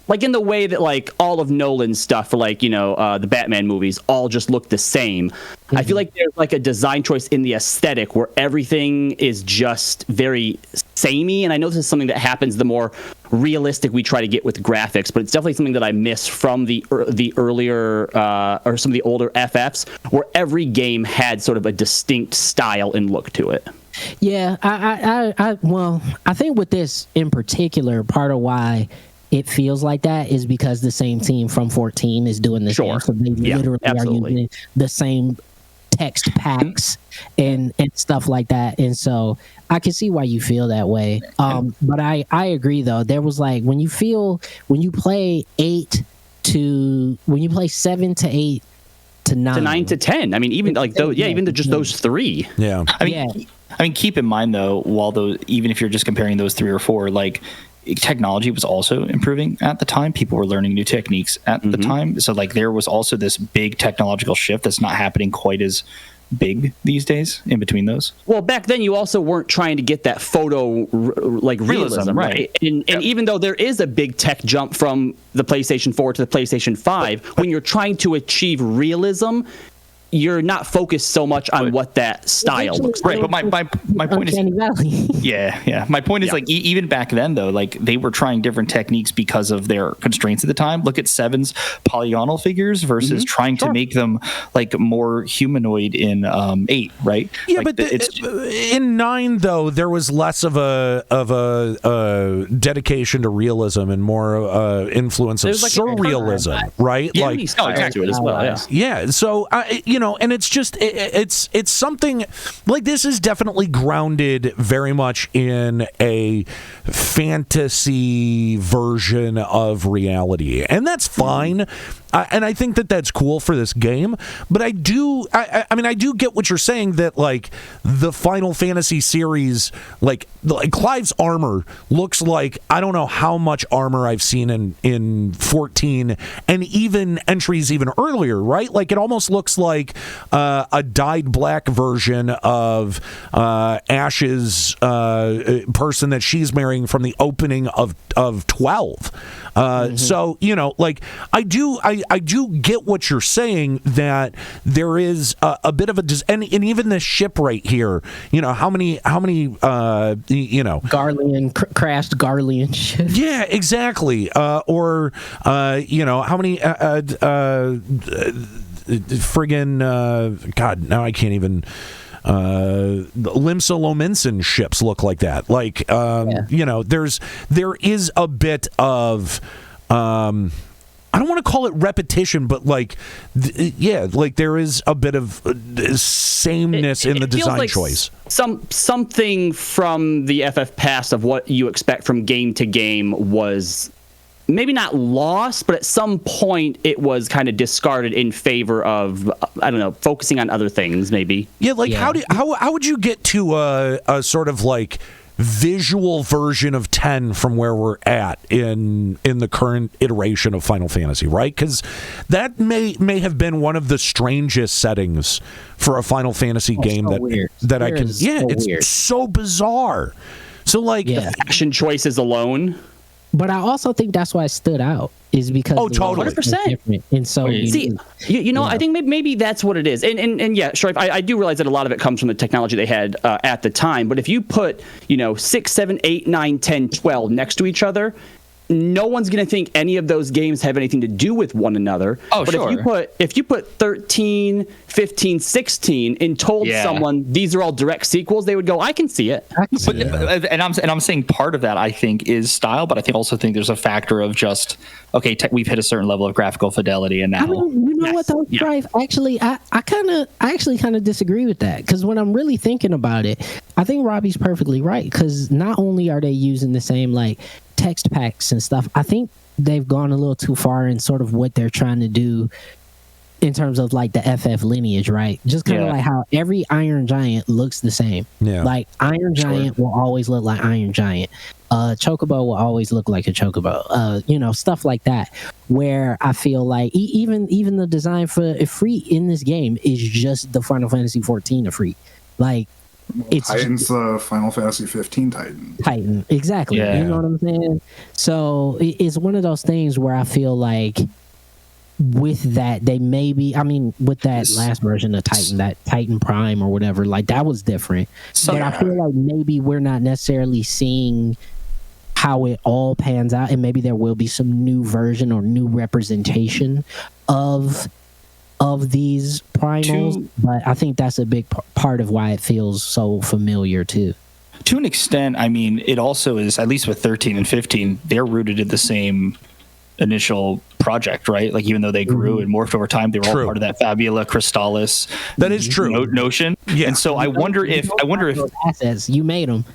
like in the way that like all of Nolan's stuff, for like, you know, the Batman movies all just look the same. Mm-hmm. I feel like there's like a design choice in the aesthetic where everything is just very samey, and I know this is something that happens the more realistic we try to get with graphics, but it's definitely something that I miss from the earlier or some of the older FFs, where every game had sort of a distinct style and look to it. Yeah, I think with this in particular, part of why it feels like that is because the same team from 14 is doing this game, so they literally are using the same text packs and stuff like that, and so I can see why you feel that way. But I agree though. There was like when you play 7 to 8 to 9 to 9 to 10. I mean, even like those, even just those three. Yeah. I mean, keep in mind though, even if you're just comparing those 3 or 4, like, technology was also improving at the time. People were learning new techniques at the time. So like there was also this big technological shift that's not happening quite as big these days in between those. Well, back then you also weren't trying to get that photo like realism, right? And even though there is a big tech jump from the PlayStation 4 to the PlayStation 5, when you're trying to achieve realism, you're not focused so much on what that style looks like. Right, but my point is, my point is like even back then though, like they were trying different techniques because of their constraints at the time. Look at 7's polygonal figures versus trying to make them like more humanoid in 8, right? Yeah, like but in 9 though, there was less of a dedication to realism and more influence of surrealism, right? Yeah, like exactly as well. Yeah, so and it's just it's something like this is definitely grounded very much in a fantasy version of reality, and that's fine. And I think that that's cool for this game, but I do get what you're saying, that like the Final Fantasy series, like Clive's armor looks like I don't know how much armor I've seen in 14 and even entries even earlier, right? Like it almost looks like like a dyed black version of Ash's person that she's marrying from the opening of 12. So, you know, like I do get what you're saying, that there is a bit of a and even the ship right here, you know, how many you know, crashed Garlean ship. yeah, exactly. Or you know, how many friggin' God, now I can't even Limsa Lominson ships look like that. Like you know, there is a bit of I don't want to call it repetition, but like yeah, like there is a bit of sameness in the design like choice. Something from the FF past of what you expect from game to game was maybe not lost, but at some point it was kind of discarded in favor of, I don't know, focusing on other things maybe. Yeah, like how would you get to a sort of like visual version of 10 from where we're at in the current iteration of Final Fantasy, right? Because that may have been one of the strangest settings for a Final Fantasy game so that weird. that I can it's weird. so bizarre. So like the fashion choices alone. But I also think that's why it stood out, is because totally 100%. And so see, you know, I think maybe that's what it is. And yeah, sure. I do realize that a lot of it comes from the technology they had at the time. But if you put, you know, 6, 7, 8, 9, 10, 12 next to each other, no one's going to think any of those games have anything to do with one another. Oh, but sure. if you put 13, 15, 16 and told someone these are all direct sequels, they would go, I can see it. And I'm saying part of that I think is style, but I also think there's a factor of just okay, we've hit a certain level of graphical fidelity, and now I mean, you know what though, Strife? Actually, I actually kind of disagree with that, because when I'm really thinking about it, I think Robbie's perfectly right, because not only are they using the same like text packs and stuff, I think they've gone a little too far in sort of what they're trying to do in terms of like the FF lineage, right? Just kind of like how every Iron Giant looks the same. Yeah. Like Iron Giant will always look like Iron Giant. Chocobo will always look like a Chocobo. You know, stuff like that. Where I feel like even the design for Ifrit in this game is just the Final Fantasy 14 Ifrit. Like it's Titan's the Final Fantasy 15 Titan. Titan, exactly. Yeah. You know what I'm saying? So it's one of those things where I feel like with that, they maybe, I mean, with that last version of Titan, that Titan Prime or whatever, like that was different. But I feel like maybe we're not necessarily seeing how it all pans out, and maybe there will be some new version or new representation of these primals. But I think that's a big part of why it feels so familiar too. To an extent, I mean, it also is, at least with 13 and 15, they're rooted in the same initial project, right? Like even though they grew and morphed over time, they were all part of that Fabula Crystallis. That is true. Notion. Yeah. And so I wonder if assets you made them.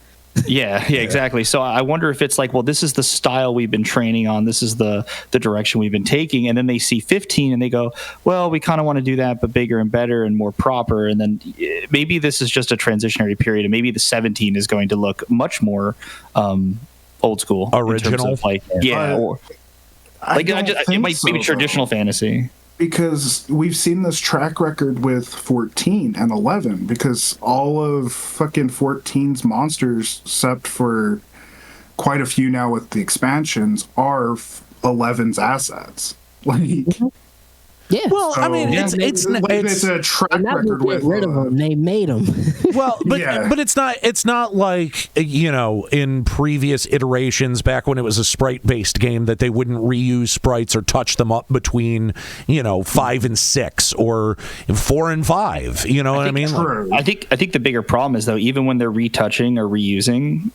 Yeah, exactly. So I wonder if it's like, well, this is the style we've been training on. This is the direction we've been taking. And then they see 15 and they go, well, we kind of want to do that, but bigger and better and more proper. And then maybe this is just a transitionary period, and maybe the 17 is going to look much more old school, original. Of like, or like it might be traditional fantasy. Because we've seen this track record with 14 and 11, because all of fucking 14's monsters, except for quite a few now with the expansions, are 11's assets. Like, yeah. Well, I mean, it's a track record with rid of them. They made them. Well, but it's not like, you know, in previous iterations back when it was a sprite based game that they wouldn't reuse sprites or touch them up between, you know, 5 and 6 or 4 and 5. You know what I mean? True. I think the bigger problem is though, even when they're retouching or reusing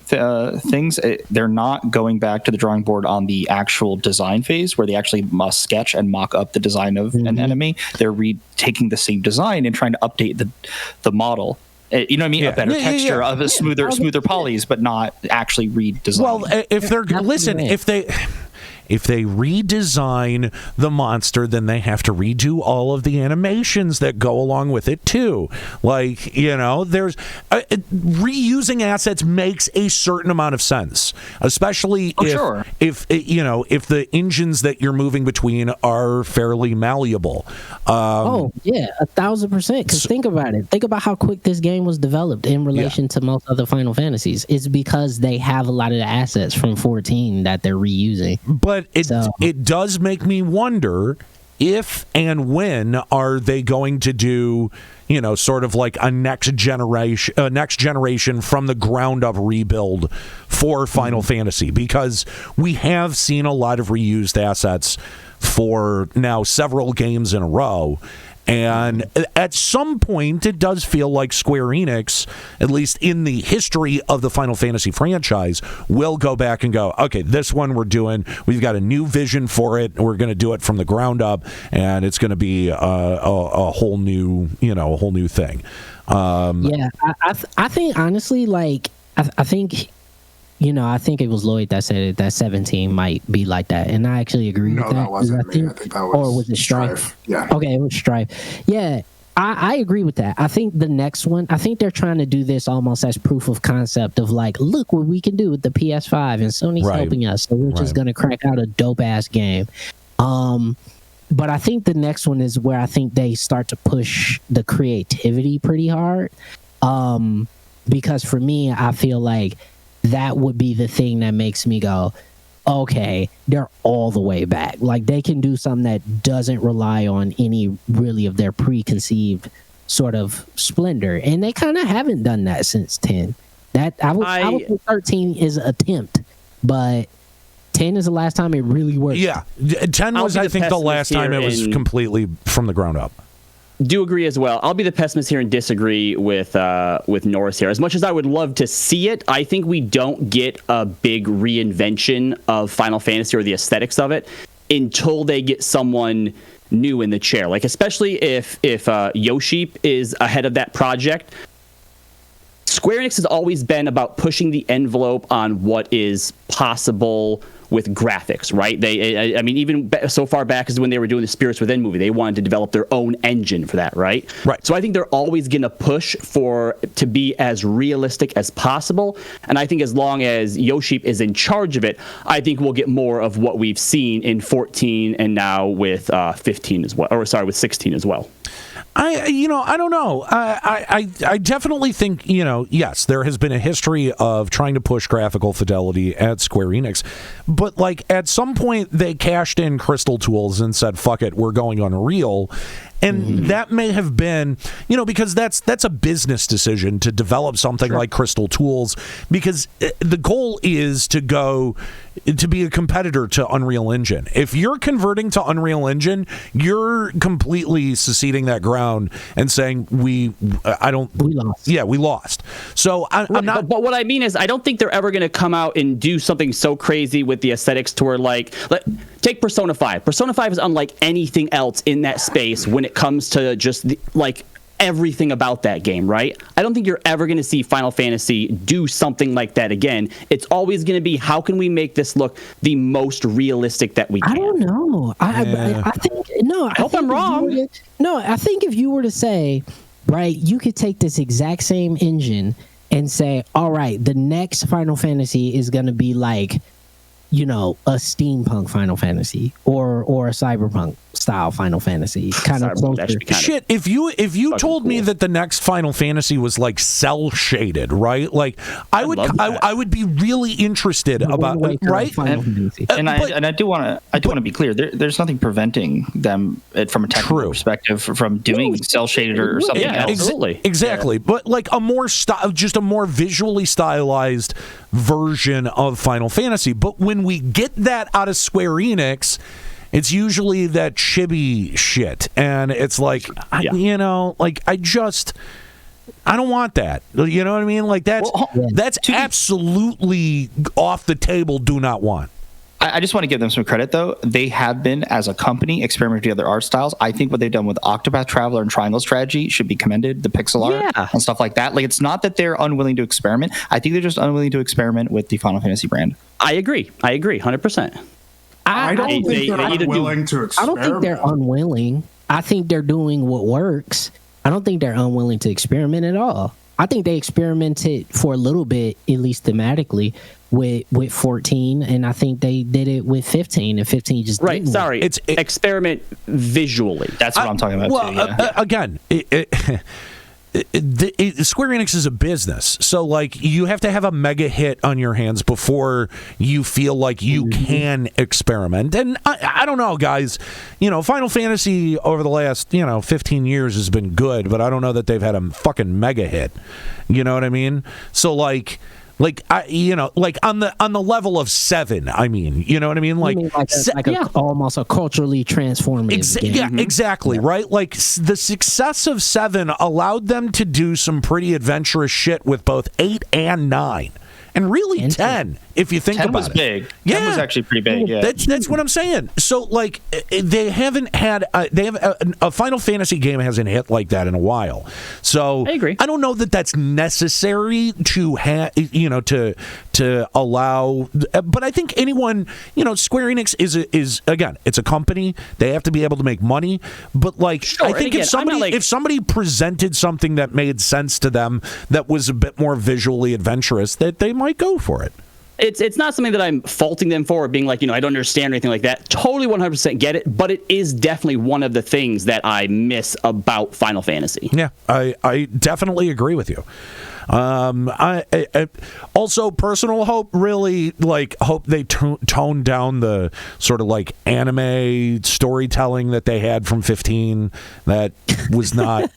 things, they're not going back to the drawing board on the actual design phase where they actually must sketch and mock up the design of an enemy. They're taking the same design and trying to update the model. You know what I mean? A better texture, of a smoother polys, but not actually redesign. Well, if they're if they redesign the monster, then they have to redo all of the animations that go along with it too. Like, you know, there's reusing assets makes a certain amount of sense, especially if you know, if the engines that you're moving between are fairly malleable. Oh yeah, 1,000%. Because think about it. Think about how quick this game was developed in relation to most other Final Fantasies. It's because they have a lot of the assets from 14 that they're reusing. But it does make me wonder if and when are they going to do, you know, sort of like a next generation from the ground up rebuild for Final Fantasy, because we have seen a lot of reused assets for now several games in a row. And at some point, it does feel like Square Enix, at least in the history of the Final Fantasy franchise, will go back and go, okay, this one we've got a new vision for it. We're going to do it from the ground up, and it's going to be a whole new, you know, a whole new thing. I think honestly, like, I think, you know, I think it was Lloyd that said it, that 17 might be like that, and I actually agree with that. No, that wasn't me. I think that was... Or was it Strife? Yeah. Okay, it was Strife. Yeah, I agree with that. I think the next one, I think they're trying to do this almost as proof of concept of like, look what we can do with the PS5, and Sony's helping us, so we're just going to crack out a dope-ass game. But I think the next one is where I think they start to push the creativity pretty hard. Because for me, I feel like that would be the thing that makes me go, okay, they're all the way back. Like, they can do something that doesn't rely on any really of their preconceived sort of splendor. And they kind of haven't done that since 10. That I would say 13 is an attempt, but 10 is the last time it really worked. Yeah, 10 was, I think, the last time it was completely from the ground up. Do agree as well. I'll be the pessimist here and disagree with Norris here. As much as I would love to see it, I think we don't get a big reinvention of Final Fantasy or the aesthetics of it until they get someone new in the chair. Like, especially if Yoshi is ahead of that project. Square Enix has always been about pushing the envelope on what is possible with graphics, right? I mean, even so far back as when they were doing the Spirits Within movie, they wanted to develop their own engine for that, right? Right. So I think they're always going to push to be as realistic as possible. And I think as long as Yoshi is in charge of it, I think we'll get more of what we've seen in 14 and now with 15 as well, or sorry, with 16 as well. I don't know. I definitely think, you know, yes, there has been a history of trying to push graphical fidelity at Square Enix, but like at some point they cashed in Crystal Tools and said, fuck it, we're going Unreal. And that may have been, you know, because that's a business decision to develop something like Crystal Tools, because the goal is to be a competitor to Unreal Engine. If you're converting to Unreal Engine, you're completely seceding that ground and saying we lost. Yeah, we lost. So I'm not. But what I mean is, I don't think they're ever going to come out and do something so crazy with the aesthetics to where, like take Persona 5. Persona 5 is unlike anything else in that space when it comes to just like everything about that game, right? I don't think you're ever going to see Final Fantasy do something like that again. It's always going to be, how can we make this look the most realistic that we can? I don't know. I think no. I hope I'm wrong. I think if you were to say, right, you could take this exact same engine and say, all right, the next Final Fantasy is going to be like, you know, a steampunk Final Fantasy or a cyberpunk style Final Fantasy, kind of closer. Shit, if you told me that the next Final Fantasy was like cell shaded, right? Like I would be really interested about right. And I do want to be clear. There's nothing preventing them from a technical perspective from doing cell shaded or something else. Absolutely, exactly. Yeah. But like a more visually stylized version of Final Fantasy. But when we get that out of Square Enix, it's usually that chibi shit, and it's like, I don't want that. You know what I mean? Like that's absolutely off the table. Do not want. I just want to give them some credit, though. They have been, as a company, experimenting with other art styles. I think what they've done with Octopath Traveler and Triangle Strategy should be commended, the pixel art and stuff like that. Like, it's not that they're unwilling to experiment. I think they're just unwilling to experiment with the Final Fantasy brand. I agree. 100%. I don't think they they're either do- unwilling to I experiment. don't think they're unwilling. I think they're doing what works. I don't think they're unwilling to experiment at all. I think they experimented for a little bit, at least thematically, with 14, and I think they did it with 15, and 15 just Right. didn't Sorry. It's- experiment visually. That's what I'm talking about Well, too. Yeah. again, Square Enix is a business, so like you have to have a mega hit on your hands before you feel like you can experiment. And I don't know, guys. Final Fantasy over the last 15 years has been good, but I don't know that they've had a fucking mega hit. You know what I mean? So like on the level of 7, I mean, you know what I mean? You mean almost a culturally transformative game. Yeah, exactly, right? Like the success of 7 allowed them to do some pretty adventurous shit with both 8 and 9. And really 10, if you think 10 about was it. big. Yeah. 10 was actually pretty big. Yeah. That's what I'm saying. So, like, they haven't had they have a Final Fantasy game hasn't hit like that in a while. So I agree. I don't know that that's necessary to to allow. But I think anyone, Square Enix is again, it's a company. They have to be able to make money. But like, Sure, I think and again, if somebody presented something that made sense to them, that was a bit more visually adventurous, that they might go for it. It's not something that I'm faulting them for or being like, I don't understand or anything like that. Totally 100% get it, but it is definitely one of the things that I miss about Final Fantasy. Yeah, I definitely agree with you. I also personal hope, really hope they tone down the sort of like anime storytelling that they had from 15. That was not.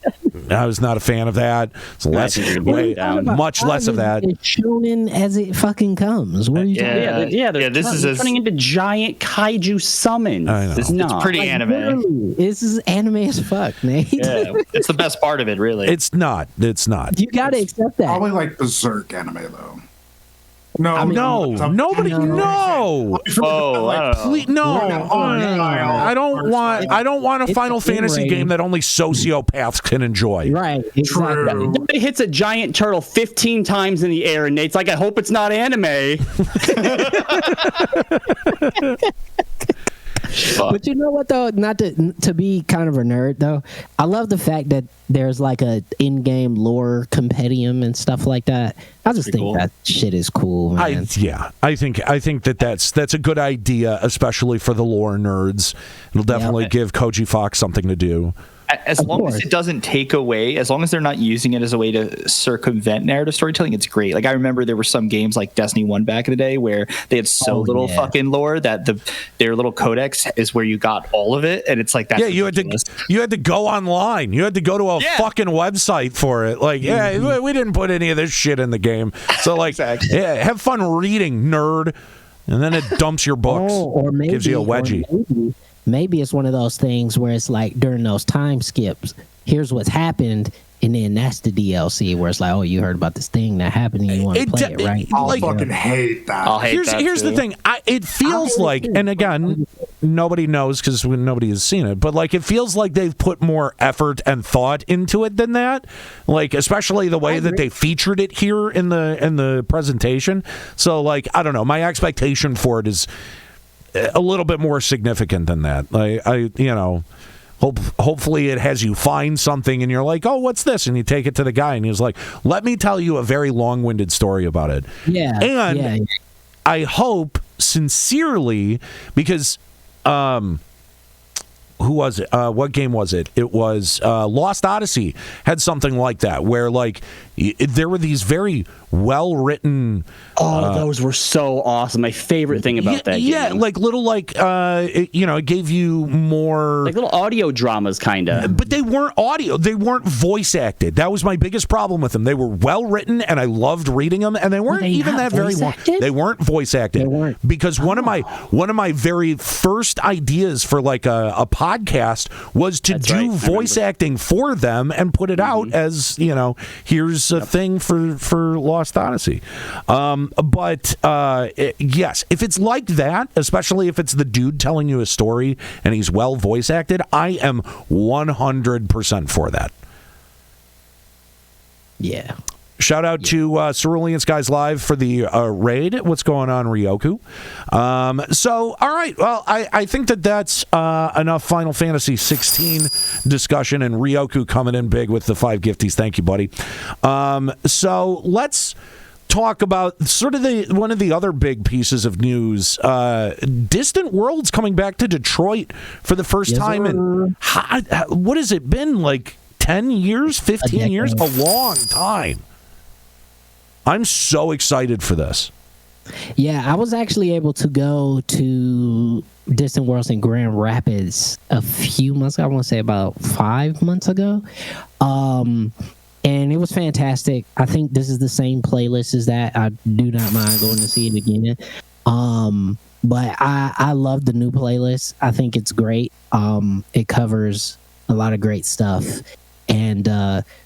I was not a fan of that. It's much less of that. It's shonen as it fucking comes. What are you talking about? They're turning into giant kaiju summons. I know. It's pretty anime. Literally, this is anime as fuck, Nate. Yeah, it's the best part of it, really. It's not. You gotta accept that. Probably like Berserk anime though. No, I mean, nobody. No. Oh, I don't know. Please, no. I don't want a Final Fantasy game that only sociopaths can enjoy. Right. Exactly. It hits a giant turtle 15 times in the air, and Nate's like, I hope it's not anime. But you know what though? Not to be kind of a nerd though. I love the fact that there's like a in-game lore compendium and stuff like that. I just think cool. that shit is cool, man. I think that's a good idea, especially for the lore nerds. It'll definitely give Koji Fox something to do. As long as it doesn't take away, as long as they're not using it as a way to circumvent narrative storytelling, it's great. Like I remember there were some games like Destiny 1 back in the day where they had little fucking lore that their little codex is where you got all of it, and it's like that. Yeah, you had to go online. You had to go to a fucking website for it. Like, we didn't put any of this shit in the game. So like, have fun reading, nerd. And then it dumps your books. Or maybe gives you a wedgie. Maybe it's one of those things where it's like during those time skips, here's what's happened, and then that's the DLC where it's like, oh, you heard about this thing that happened and you want to play it, right? I'll fucking hate that. Here's the thing. It feels like, and again, nobody knows because nobody has seen it, but like it feels like they've put more effort and thought into it than that. Like especially the way that they featured it here in the presentation. So like I don't know, my expectation for it is a little bit more significant than that. Hopefully it has you find something and you're like, oh, what's this? And you take it to the guy and he's like, let me tell you a very long-winded story about it. Yeah. And I hope sincerely, because who was it? What game was it? It was Lost Odyssey had something like that where like there were these very well-written those were so awesome. My favorite thing about that game. Yeah, like little it gave you more like little audio dramas kind of. But they weren't audio. They weren't voice acted. That was my biggest problem with them. They were well written and I loved reading them and they weren't even that very long. They weren't voice acted. They weren't. Because one of my very first ideas for like a podcast was to do voice acting for them and put it out as, here's a thing for Lost Odyssey. But yes, if it's like that, especially if it's the dude telling you a story and he's well voice acted, I am 100% for that. Yeah. Shout out to Cerulean Skies Live for the raid. What's going on, Ryoku? So, all right. Well, I think that's enough Final Fantasy 16 discussion, and Ryoku coming in big with the 5 gifties. Thank you, buddy. So let's talk about sort of one of the other big pieces of news. Distant Worlds coming back to Detroit for the first time in what has it been, like 10 years, 15 years? A long time. I'm so excited for this. Yeah, I was actually able to go to Distant Worlds in Grand Rapids a few months ago. I want to say about 5 months ago. And it was fantastic. I think this is the same playlist as that. I do not mind going to see it again. But I love the new playlist. I think it's great. It covers a lot of great stuff. And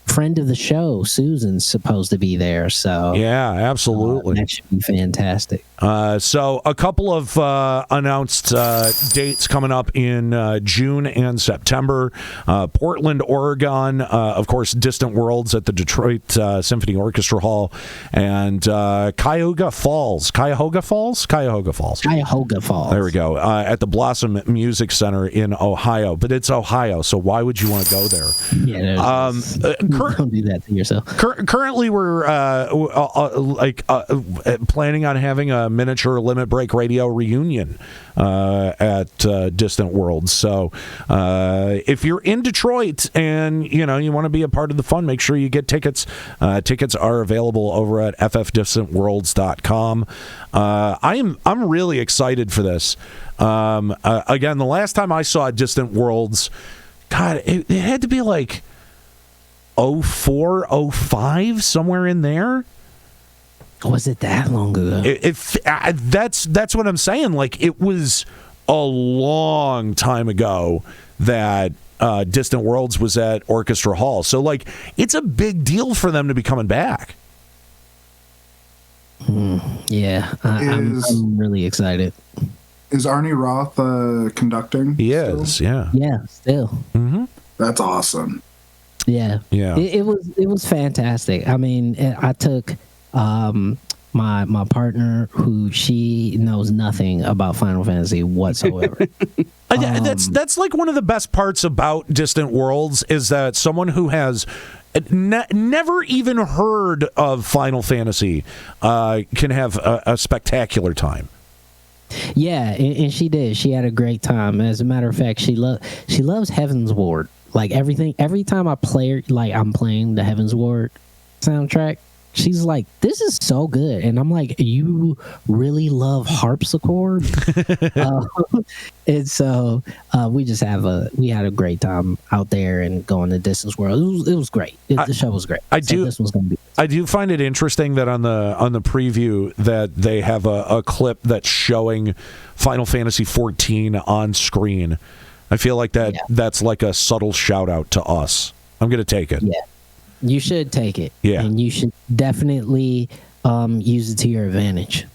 friend of the show, Susan's supposed to be there. So yeah, absolutely. That should be fantastic. So a couple of announced dates coming up in June and September. Portland, Oregon, of course, Distant Worlds at the Detroit Symphony Orchestra Hall, and Cuyahoga Falls. There we go. At the Blossom Music Center in Ohio. But it's Ohio, so why would you want to go there? Yeah, don't do that to yourself. Currently, we're planning on having a miniature Limit Break Radio reunion at Distant Worlds. So if you're in Detroit and you want to be a part of the fun, make sure you get tickets. Tickets are available over at ffdistantworlds.com. I'm really excited for this. Again, the last time I saw Distant Worlds, God, it had to be like 04, 05, somewhere in there. Was it that long ago? That's what I'm saying. Like, it was a long time ago that Distant Worlds was at Orchestra Hall. So, like, it's a big deal for them to be coming back. Yeah, I'm really excited. Is Arnie Roth conducting? He is, yeah. Yeah, still. Mm-hmm. That's awesome. Yeah. It was fantastic. I mean, I took my partner, who she knows nothing about Final Fantasy whatsoever. That's like one of the best parts about Distant Worlds is that someone who has never even heard of Final Fantasy can have a spectacular time. Yeah, and she did. She had a great time. As a matter of fact, she loves Heaven's Ward. Like, every time I play her, like I'm playing the Heaven's Ward soundtrack, she's like, "This is so good," and I'm like, "You really love harpsichord?" And so we had a great time out there and going to Distance World. It was great. The show was great. This was going to be. I do find it interesting that on the preview that they have a clip that's showing Final Fantasy 14 on screen. I feel like that's like a subtle shout out to us. I'm going to take it. Yeah. You should take it. Yeah. And you should definitely use it to your advantage.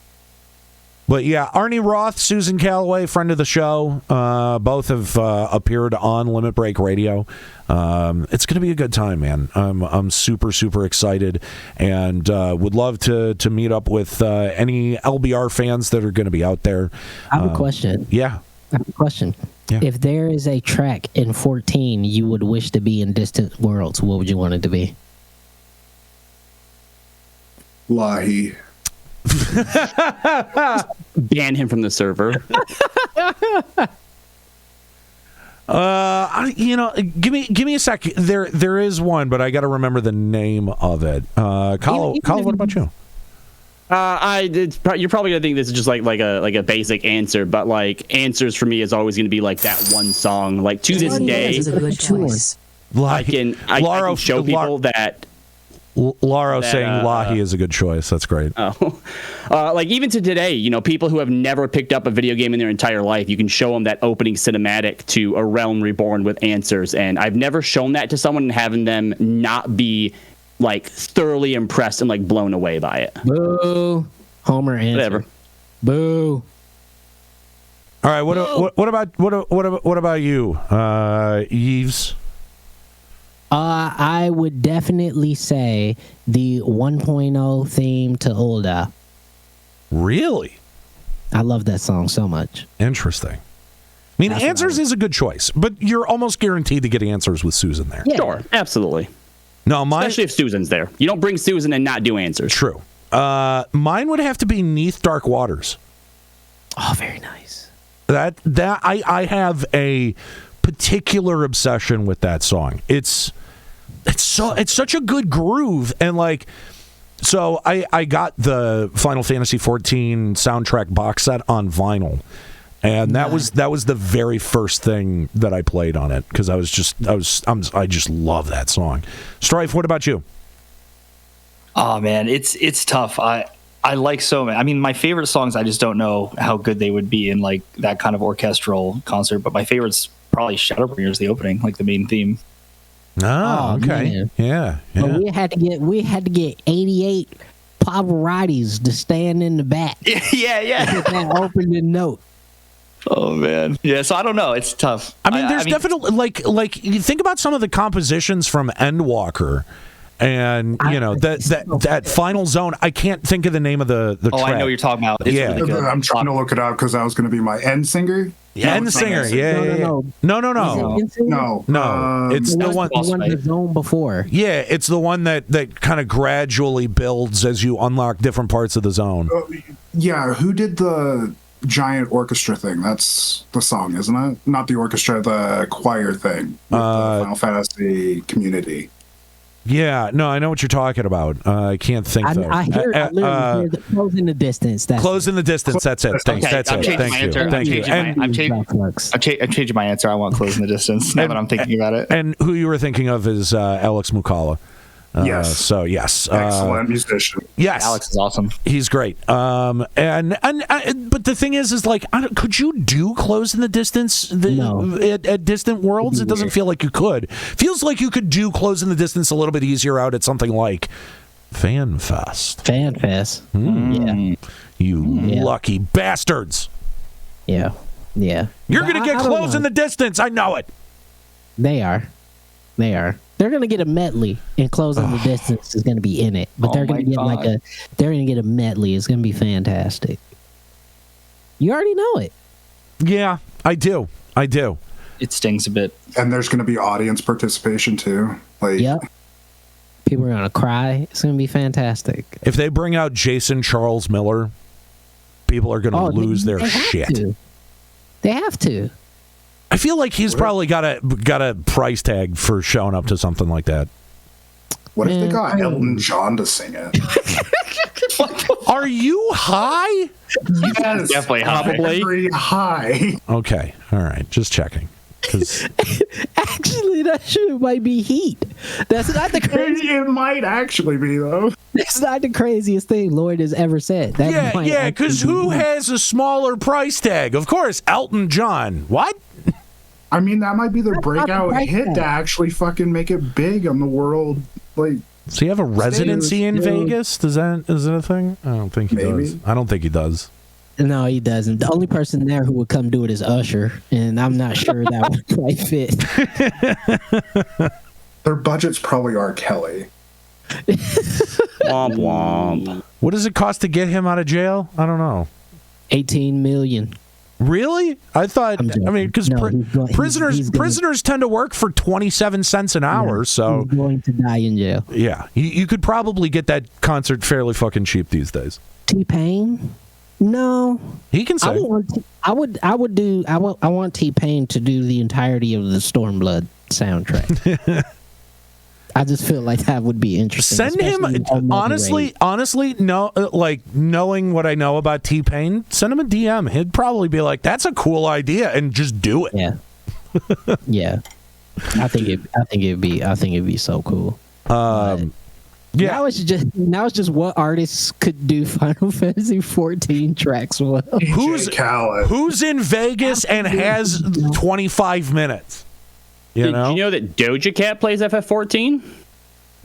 But yeah, Arnie Roth, Susan Calloway, friend of the show, both have appeared on Limit Break Radio. It's going to be a good time, man. I'm super, super excited, and would love to meet up with any LBR fans that are going to be out there. I have a question. Yeah. I have a question. Yeah. If there is a track in 14 you would wish to be in Distant Worlds, what would you want it to be? Lahi. Ban him from the server. Give me a sec. There is one, but I got to remember the name of it. Colin, what about you? You're probably gonna think this is just like a basic answer, but like answers for me is always gonna be like that one song. Like to this day, is a good choice. I can show people that. Laro saying Lahi is a good choice. That's great. Oh, like even to today, people who have never picked up a video game in their entire life, you can show them that opening cinematic to A Realm Reborn with answers, and I've never shown that to someone and having them not be like thoroughly impressed and like blown away by it. Boo. Homer answer. Whatever. Boo. All right. What about you, Yves? I would definitely say the 1.0 theme to Ulda. Really? I love that song so much. Interesting. I mean, That's what Answers is a good choice, but you're almost guaranteed to get Answers with Susan there. Yeah. Sure, absolutely. No, mine. Especially if Susan's there. You don't bring Susan and not do Answers. True. Mine would have to be "Neath Dark Waters." Oh, very nice. That I have a particular obsession with that song. It's such a good groove, and like, so I got the Final Fantasy XIV soundtrack box set on vinyl, and that was the very first thing that I played on it because I just love that song. Strife, what about you? Oh man, it's tough. I like so many. I mean, my favorite songs, I just don't know how good they would be in like that kind of orchestral concert. But my favorite's probably Shadowbringers, the opening, like the main theme. Oh, okay. Man. Yeah. But we had to get 88 Pavarottis to stand in the back. Yeah. With that opening note. Oh man. Yeah. So I don't know. It's tough. I mean, there's definitely like you think about some of the compositions from Endwalker. And that final zone, I can't think of the name of the track. I know what you're talking about. It's really good. I'm trying to look it up because that was going to be my end singer. End singer, No. No. It's the one. The zone before. Yeah, it's the one that kind of gradually builds as you unlock different parts of the zone. Yeah, who did the giant orchestra thing? That's the song, isn't it? Not the orchestra, the choir thing with the Final Fantasy community. Yeah, no, I know what you're talking about. I can't think though. I literally hear the Close in the Distance. Close in the Distance. That's it. Thanks. Okay, that's I'm it. changing Thank my you. answer. Thank you. I'm changing my answer. I want Close in the Distance now that I'm thinking about it. And who you were thinking of is Alex Mukala. Yes. So yes. Excellent musician. Yes. Alex is awesome. He's great. But the thing is like, could you do Close in the Distance at Distant Worlds? It doesn't feel like you could. Feels like you could do Close in the Distance a little bit easier out at something like FanFest. Yeah. You lucky bastards. Yeah. You're going to get Close in the Distance. I know it. They are. They're gonna get a medley, and Closing the Distance is gonna be in it. But they're gonna get a medley. It's gonna be fantastic. You already know it. Yeah, I do. It stings a bit. And there's going to be audience participation too. Yep. People are gonna cry. It's gonna be fantastic. If they bring out Jason Charles Miller, people are gonna lose their shit. They have to. I feel like he's probably got a price tag for showing up to something like that. What if they got Elton John to sing it? Are you high? Yes, definitely high. Very high. Okay, all right, just checking. Actually, that shit might be heat. That's not the craziest. It might actually be though. That's not the craziest thing Lloyd has ever said. Yeah, because who has a smaller price tag? Of course, Elton John. What? I mean, that might be their breakout hit to actually fucking make it big on the world. Like, does he have a residency in Vegas? Is that a thing? I don't think he does. I don't think he does. No, he doesn't. The only person there who would come do it is Usher, and I'm not sure that would quite fit. Their budget's probably R. Kelly. Womp womp. What does it cost to get him out of jail? I don't know. $18 million. Really? I thought. I mean, because prisoners tend to work for 27 cents an hour, so he's going to die in jail. Yeah, you could probably get that concert fairly fucking cheap these days. T-Pain? No, he can sing. I want T-Pain to do the entirety of the Stormblood soundtrack. I just feel like that would be interesting. Send him, honestly, no, like knowing what I know about T-Pain, send him a DM. He'd probably be like, "That's a cool idea," and just do it. Yeah, yeah. I think it'd be so cool. Yeah. Now it's just what artists could do Final Fantasy 14 tracks well. Who's in Vegas and has 25 minutes? Did you know that Doja Cat plays FF14?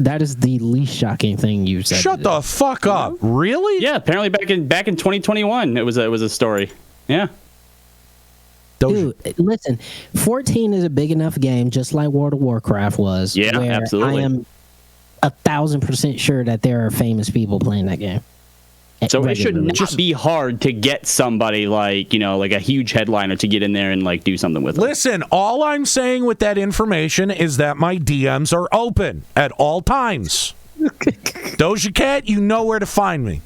That is the least shocking thing you've said. Shut the fuck up! Really? Yeah, apparently back in 2021 it was a story. Yeah. Dude, listen, 14 is a big enough game, just like World of Warcraft was. Yeah, where absolutely. I am 1,000% sure that there are famous people playing that game. So it should regularly. not be hard to get somebody like, like a huge headliner to get in there and like do something with it. Listen, all I'm saying with that information is that my DMs are open at all times. Doja Cat, you know where to find me.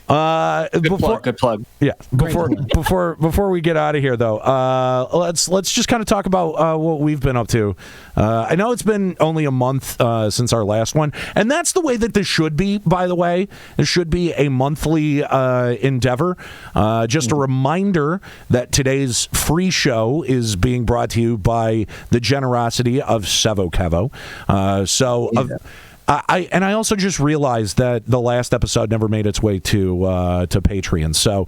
Good plug. Yeah. Before we get out of here, though, let's just kind of talk about what we've been up to. I know it's been only a month since our last one, and that's the way that this should be. By the way, it should be a monthly endeavor. Just a reminder that today's free show is being brought to you by the generosity of Sevo Kevo. I also just realized that the last episode never made its way to Patreon. So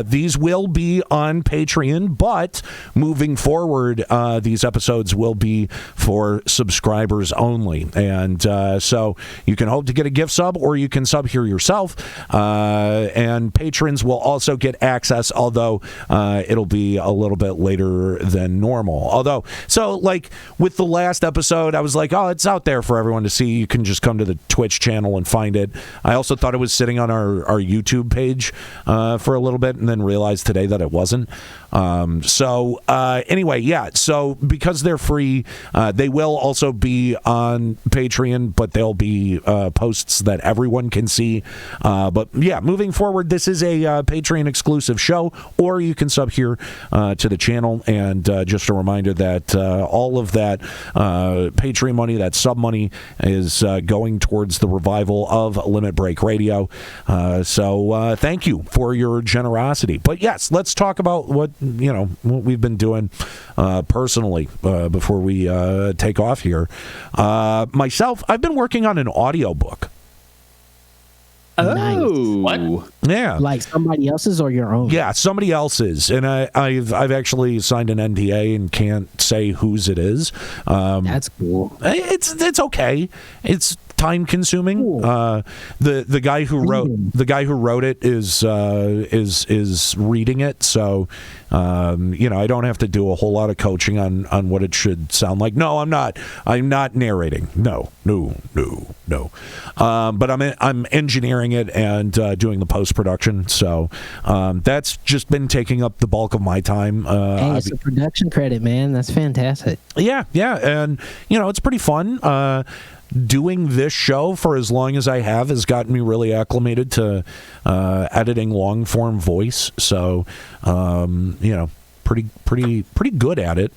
these will be on Patreon, but moving forward, these episodes will be for subscribers only. And so you can hope to get a gift sub, or you can sub here yourself. And patrons will also get access, although it'll be a little bit later than normal. So like with the last episode, I was like, oh, it's out there for everyone to see. You can just come to the Twitch channel and find it. I also thought it was sitting on our YouTube page for a little bit, and then realized today that it wasn't. Anyway, yeah. So because they're free, they will also be on Patreon, but they'll be posts that everyone can see. But yeah, moving forward, this is a Patreon exclusive show, or you can sub here to the channel. And just a reminder that all of that Patreon money, that sub money, is going towards the revival of Limit Break Radio. So thank you for your generosity. But yes, let's talk about what we've been doing personally before we take off here. Myself, I've been working on an audiobook. Nice. What? Yeah. Like somebody else's or your own? Yeah, somebody else's. And I've actually signed an NDA and can't say whose it is. That's cool. It's okay. It's time consuming. Cool. The guy who wrote it is reading it, so I don't have to do a whole lot of coaching on what it should sound like. No, I'm not narrating. No. But I'm engineering it and doing the post production. So that's just been taking up the bulk of my time. Hey, it's a production credit, man. That's fantastic. Yeah, and it's pretty fun. Doing this show for as long as I have has gotten me really acclimated to editing long form voice. So pretty good at it.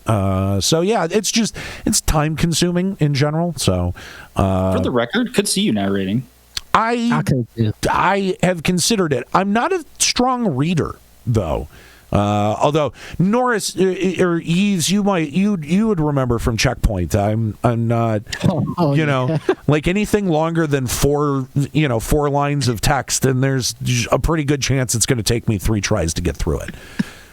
So yeah, it's time consuming in general. So for the record, could see you narrating. I have considered it. I'm not a strong reader though. Although Norris or Eves, you would remember from Checkpoint. I'm not, like anything longer than four lines of text, and there's a pretty good chance it's going to take me 3 tries to get through it.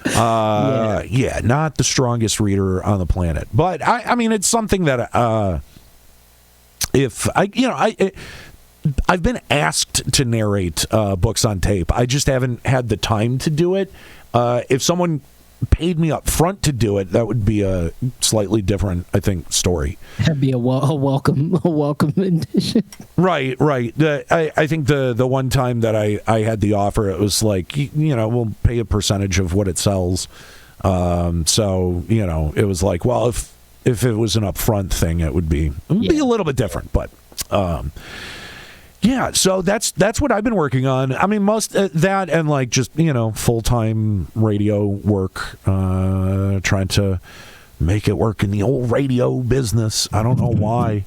Yeah, not the strongest reader on the planet, but I mean, it's something that I've been asked to narrate books on tape. I just haven't had the time to do it. If someone paid me up front to do it, that would be a slightly different, I think, story. That'd be a welcome addition. Right. I think the one time that I had the offer, it was like, we'll pay a percentage of what it sells. So it was like, well, if it was an upfront thing, it would be a little bit different, but. Yeah, so that's what I've been working on. I mean, most that and like just full-time radio work, trying to make it work in the old radio business. I don't know why,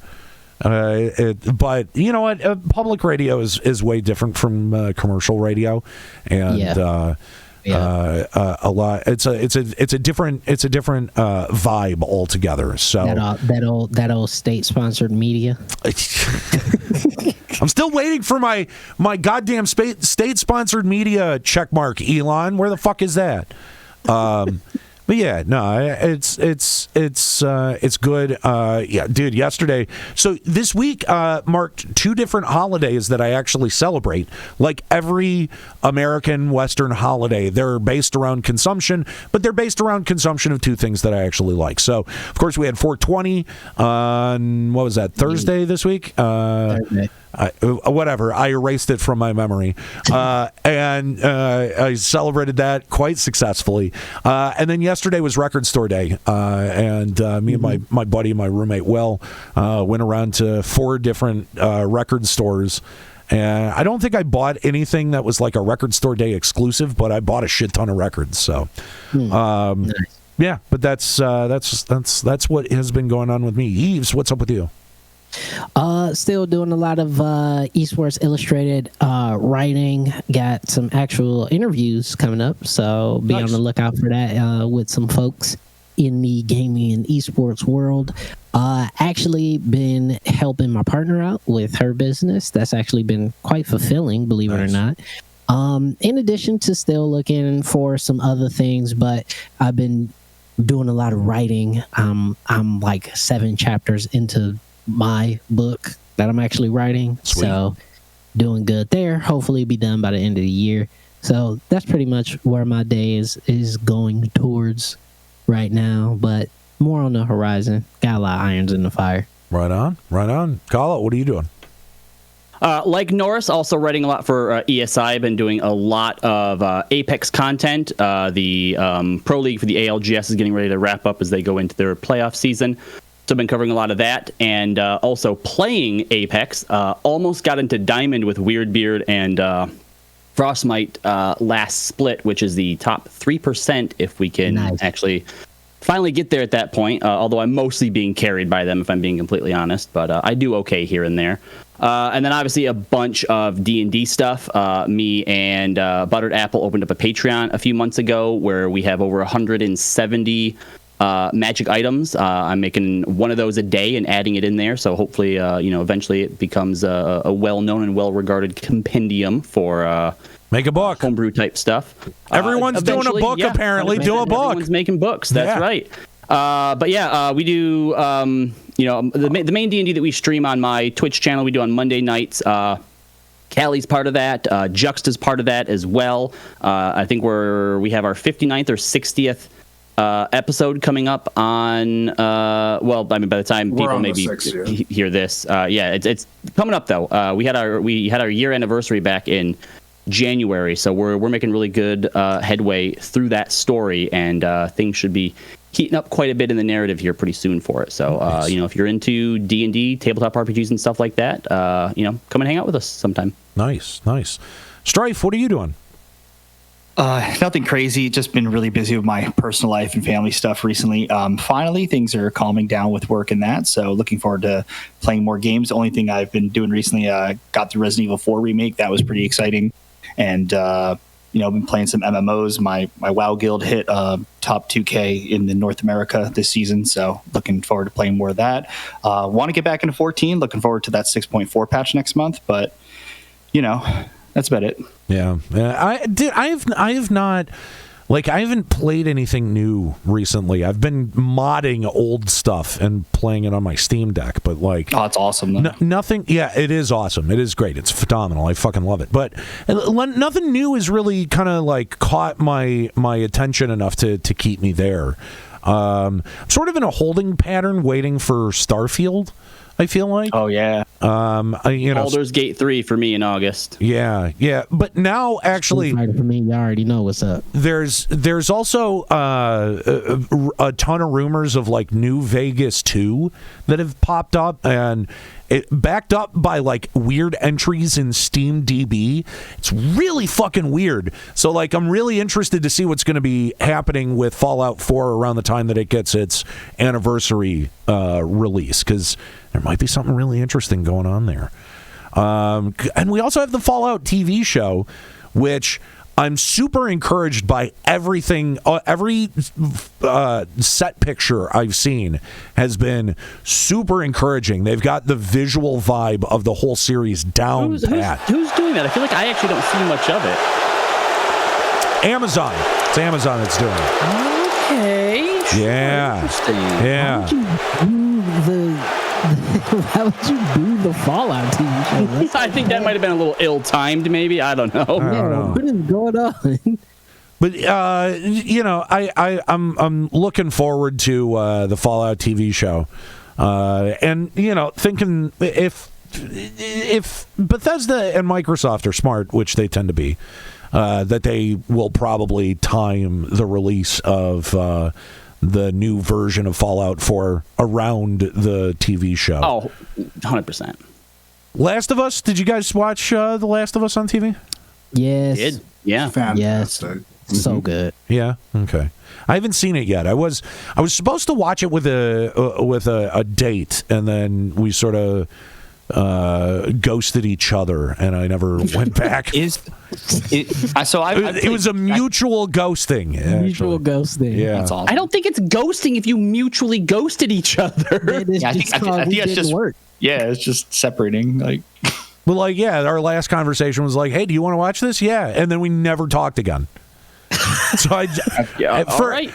but you know what? Public radio is way different from commercial radio, and a lot. It's a different vibe altogether. So that old state-sponsored media. I'm still waiting for my goddamn state-sponsored media check mark, Elon. Where the fuck is that? But yeah, no, it's good. Yeah, dude, yesterday. So this week marked 2 different holidays that I actually celebrate. Like every American Western holiday, they're based around consumption, but they're based around consumption of 2 things that I actually like. So, of course, we had 420 on, what was that, Thursday this week? Thursday. Whatever, I erased it from my memory, and I celebrated that quite successfully. And then yesterday was Record Store Day, and me and my buddy, my roommate Will, went around to 4 different record stores. And I don't think I bought anything that was like a Record Store Day exclusive, but I bought a shit ton of records. So, Nice. yeah, but that's what has been going on with me. Eves, what's up with you? Still doing a lot of Esports Illustrated writing. Got some actual interviews coming up, so be on the lookout for that with some folks in the gaming and esports world. Actually been helping my partner out with her business. That's actually been quite fulfilling, believe it or not. In addition to still looking for some other things, but I've been doing a lot of writing. I'm like 7 chapters into my book that I'm actually writing. Sweet. So doing good there. Hopefully be done by the end of the year. So that's pretty much where my day is going towards right now, but more on the horizon. Got a lot of irons in the fire. Right on. Kala, what are you doing? Like Norris, also writing a lot for ESI. I've been doing a lot of Apex content. The Pro League for the ALGS is getting ready to wrap up as they go into their playoff season. So I've been covering a lot of that, and also playing Apex. Almost got into Diamond with Weirdbeard and Frostmite last split, which is the top 3% if we can actually finally get there at that point. Although I'm mostly being carried by them, if I'm being completely honest. But I do okay here and there. And then obviously a bunch of D&D stuff. Me and Buttered Apple opened up a Patreon a few months ago where we have over 170 magic items. I'm making one of those a day and adding it in there. So hopefully, eventually it becomes a well-known and well-regarded compendium for make a book, homebrew type stuff. Everyone's doing a book, apparently. Do a book. Everyone's making books. That's right. But yeah, we do. The main D&D that we stream on my Twitch channel, we do on Monday nights. Callie's part of that. Juxta's part of that as well. I think we have our 59th or 60th. Episode coming up on by the time people maybe hear this, it's coming up though. We had our year anniversary back in January, so we're making really good headway through that story, and things should be heating up quite a bit in the narrative here pretty soon for it. So nice. If you're into D&D, tabletop RPGs and stuff like that, come and hang out with us sometime. Nice. Strife, what are you doing? Nothing crazy. Just been really busy with my personal life and family stuff recently. Finally, things are calming down with work and that. So looking forward to playing more games. The only thing I've been doing recently, got the Resident Evil 4 remake. That was pretty exciting. And, been playing some MMOs. My WoW guild hit top 2K in the North America this season. So looking forward to playing more of that. Want to get back into 14. Looking forward to that 6.4 patch next month. But, that's about it. Yeah. I have not, I haven't played anything new recently. I've been modding old stuff and playing it on my Steam Deck, but oh, it's awesome. Nothing. Yeah, it is awesome. It is great. It's phenomenal. I fucking love it. But nothing new has really kind of caught my attention enough to keep me there. I'm sort of in a holding pattern waiting for Starfield, I feel like. Oh yeah. Baldur's Gate 3 for me in August. Yeah. But now actually, for me, you already know what's up. There's also a ton of rumors of New Vegas 2 that have popped up, and it backed up by weird entries in SteamDB. It's really fucking weird. So I'm really interested to see what's going to be happening with Fallout 4 around the time that it gets its anniversary release, because there might be something really interesting going on there. And we also have the Fallout TV show, which I'm super encouraged by everything. Every set picture I've seen has been super encouraging. They've got the visual vibe of the whole series down pat. Who's doing that? I feel like I actually don't see much of it. Amazon. It's Amazon that's doing it. Okay. Yeah. Yeah. Why would you do the Fallout TV show? I think that might have been a little ill-timed, maybe. I don't know. What is going on? But I'm looking forward to the Fallout TV show, and thinking if Bethesda and Microsoft are smart, which they tend to be, that they will probably time the release of the new version of Fallout 4 around the TV show. Oh, 100%. Last of Us. Did you guys watch The Last of Us on TV? Yes. Did? Yeah. Fantastic. So good. Yeah. Okay. I haven't seen it yet. I was supposed to watch it with a date, and then we sort of ghosted each other, and I never went back. It was a mutual ghosting. Actually. Mutual ghosting. Yeah. That's awesome. I don't think it's ghosting if you mutually ghosted each other. Yeah, I think it's just work. Yeah, it's just separating. Like, Well, our last conversation was like, "Hey, do you want to watch this?" Yeah, and then we never talked again. So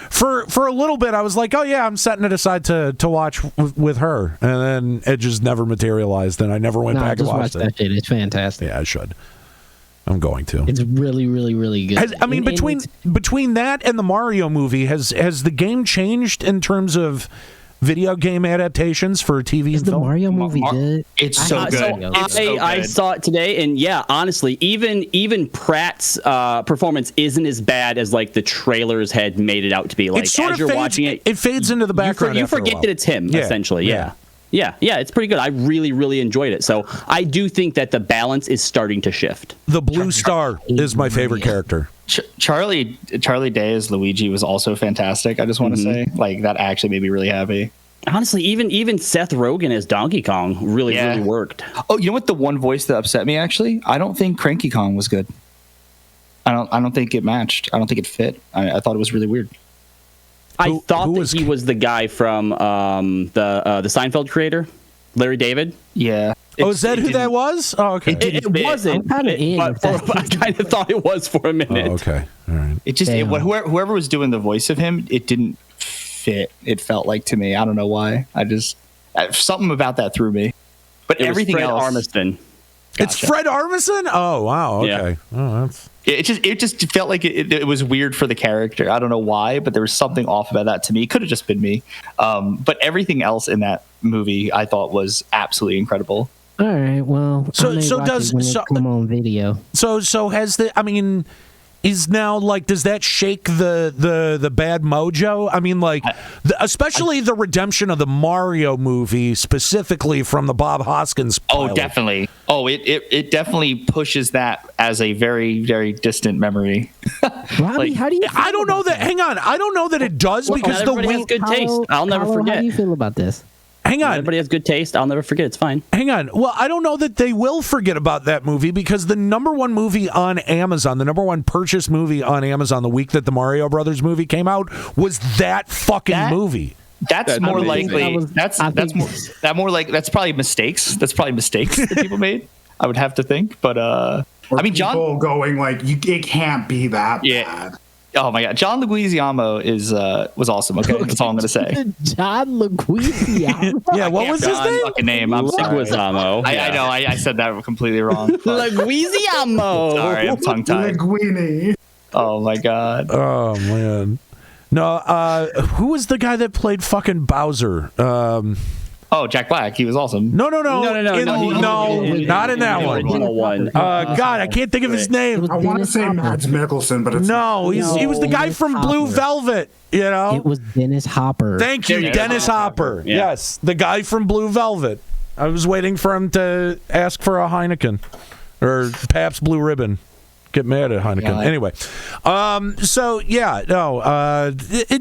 for a little bit, I was like, "Oh yeah, I'm setting it aside to watch with her," and then it just never materialized, and I never went back and watched that shit. It's fantastic. Yeah, I should. I'm going to. It's really, really, really good. Between that and the Mario movie, has the game changed in terms of video game adaptations for TV Is and the film? Mario movie good? it's so good. I saw it today, and yeah, honestly, even Pratt's performance isn't as bad as like the trailers had made it out to be. Like, as you're watching it, it fades into the background. You forget that it's him, essentially. Yeah, it's pretty good. I really, really enjoyed it. So I do think that the balance is starting to shift. The Blue Star is my favorite character. Charlie Day as Luigi was also fantastic. I just want to say, like, that actually made me really happy. Honestly, even Seth Rogen as Donkey Kong really worked. Oh, you know what? The one voice that upset me, actually, I don't think Cranky Kong was good. I don't think it matched. I don't think it fit. I thought it was really weird. I thought that he was the guy from the Seinfeld creator, Larry David. Yeah. Is that who that was? Oh, okay. It wasn't. I kind of thought it was for a minute. Oh, okay. All right. It just whoever was doing the voice of him, it didn't fit. It felt like to me. I don't know why. Something about that threw me. But everything Fred else. Armisen. Gotcha. It's Fred Armisen? Oh, wow. Okay. Yeah. Oh, that's. It just felt like it was weird for the character. I don't know why, but there was something off about that to me. It could have just been me. But everything else in that movie I thought was absolutely incredible. All right, well, come on video. So has is now like, does that shake the bad mojo? I mean, like, especially the redemption of the Mario movie, specifically from the Bob Hoskins pilot. Oh, definitely. Oh, it definitely pushes that as a very, very distant memory. Robbie, how do you? I don't know that. Hang on, I don't know that it does because the everybody has good taste. I'll never forget. How do you feel about this? Hang on. Everybody has good taste. I'll never forget. It's fine. Hang on. Well, I don't know that they will forget about that movie because the number one movie on Amazon, the number one purchase movie on Amazon the week that the Mario Brothers movie came out was that fucking movie. That's more likely. That's probably mistakes. That's probably mistakes that people made. I would have to think, but John going like, it can't be that bad. Oh my God, John Leguizamo was awesome. Okay, that's all I'm gonna say. John Leguizamo. Yeah, what was his name? Fucking name. I'm sorry. Leguizamo. I know. I said that completely wrong. Leguizamo. Sorry, I'm tongue tied. Linguini. Oh my God. Oh man. No, who was the guy that played fucking Bowser? Oh, Jack Black. He was awesome. No, No, not in that one. God, I can't think of his name. I want to say Mads Mikkelsen, but it's he was the guy from Blue Velvet. You know, it was Dennis Hopper. Thank you, Dennis Hopper. Yeah. Yes, the guy from Blue Velvet. I was waiting for him to ask for a Heineken or Pabst Blue Ribbon. Get mad at Heineken. Yeah, anyway,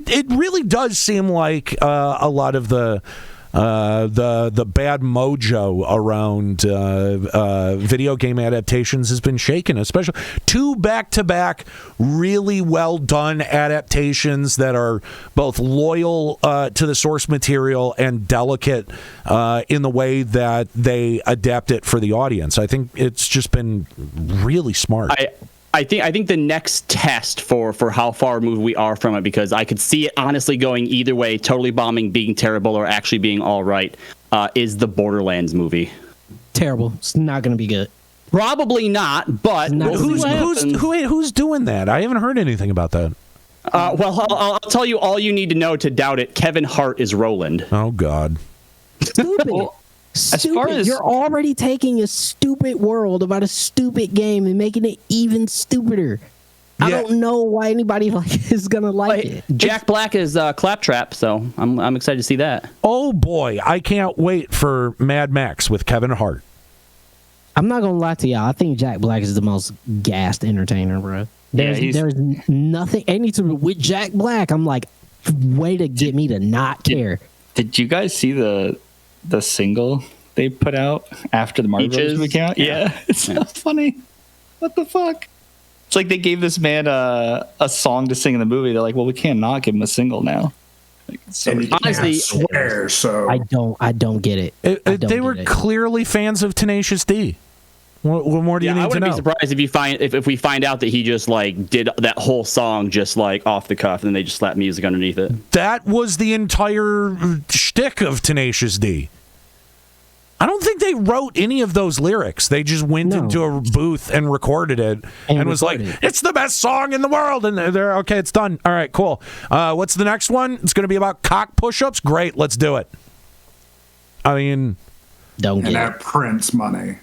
it really does seem like a lot of the bad mojo around video game adaptations has been shaken, especially two back-to-back really well done adaptations that are both loyal to the source material and delicate in the way that they adapt it for the audience. I think it's just been really smart. I think the next test for how far removed we are from it, because I could see it honestly going either way, totally bombing, being terrible, or actually being all right, is the Borderlands movie. Terrible. It's not going to be good. Probably not, but who's doing that? I haven't heard anything about that. Well, I'll tell you all you need to know to doubt it. Kevin Hart is Roland. Oh, God. Stupid. Well, Stupid. as far as You're already taking a stupid world about a stupid game and making it even stupider. I don't know why anybody is gonna like it. Jack Black is Claptrap, so I'm excited to see that. Oh boy, I can't wait for Mad Max with Kevin Hart. I'm not gonna lie to y'all. I think Jack Black is the most gassed entertainer, bro. There's nothing anything with Jack Black. I'm like, way to get me to not care. Did you guys see the single they put out after the Mario Bros. Movie came out? Yeah. It's so funny. What the fuck? It's like they gave this man a song to sing in the movie. They're like, well, we can't not give him a single now. Like, so honestly, swear, so I don't get it. They were clearly fans of Tenacious D. What more do you need to know? I wouldn't be surprised if we find out that he just like did that whole song just like off the cuff, and then they just slapped music underneath it. That was the entire shtick of Tenacious D. I don't think they wrote any of those lyrics. They just went into a booth and recorded it and was like, it's the best song in the world. And they're okay, it's done. All right, cool. What's the next one? It's going to be about cock push-ups? Great, let's do it. I mean... Don't get and it. that Prince money.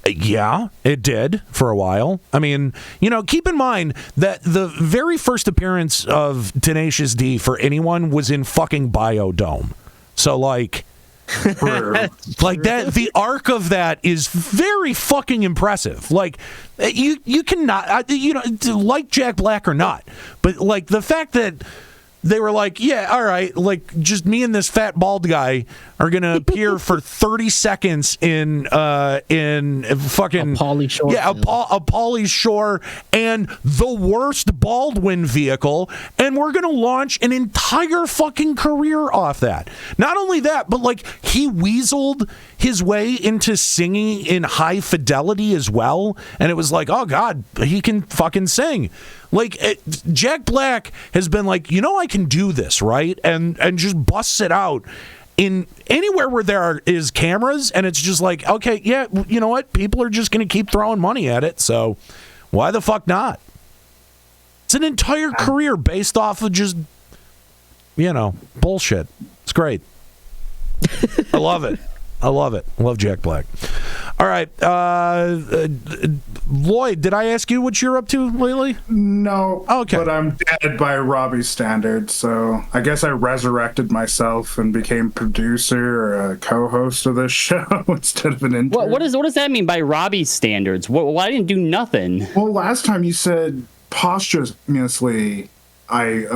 Yeah, it did for a while. I mean, keep in mind that the very first appearance of Tenacious D for anyone was in fucking Biodome. So, like that, the arc of that is very fucking impressive. Like, you cannot, like Jack Black or not, but like the fact that they were like, yeah, all right, like just me and this fat bald guy are gonna appear for 30 seconds in fucking a Pauly Shore, a Pauly Shore and the worst Baldwin vehicle, and we're gonna launch an entire fucking career off that. Not only that, but like he weaseled his way into singing in High Fidelity as well, and it was like, oh god, he can fucking sing. Like Jack Black has been like, I can do this, right? And just busts it out in anywhere where there is cameras, and it's just like, okay, yeah, you know what? People are just going to keep throwing money at it, so why the fuck not? It's an entire career based off of just, bullshit. It's great. I love it. I love it. I love Jack Black. All right. Lloyd, did I ask you what you're up to lately? No. Okay. But I'm dead by Robbie's standards, so I guess I resurrected myself and became producer or a co-host of this show instead of an intern. What does that mean by Robbie's standards? Why didn't do nothing? Well, last time you said posthumously I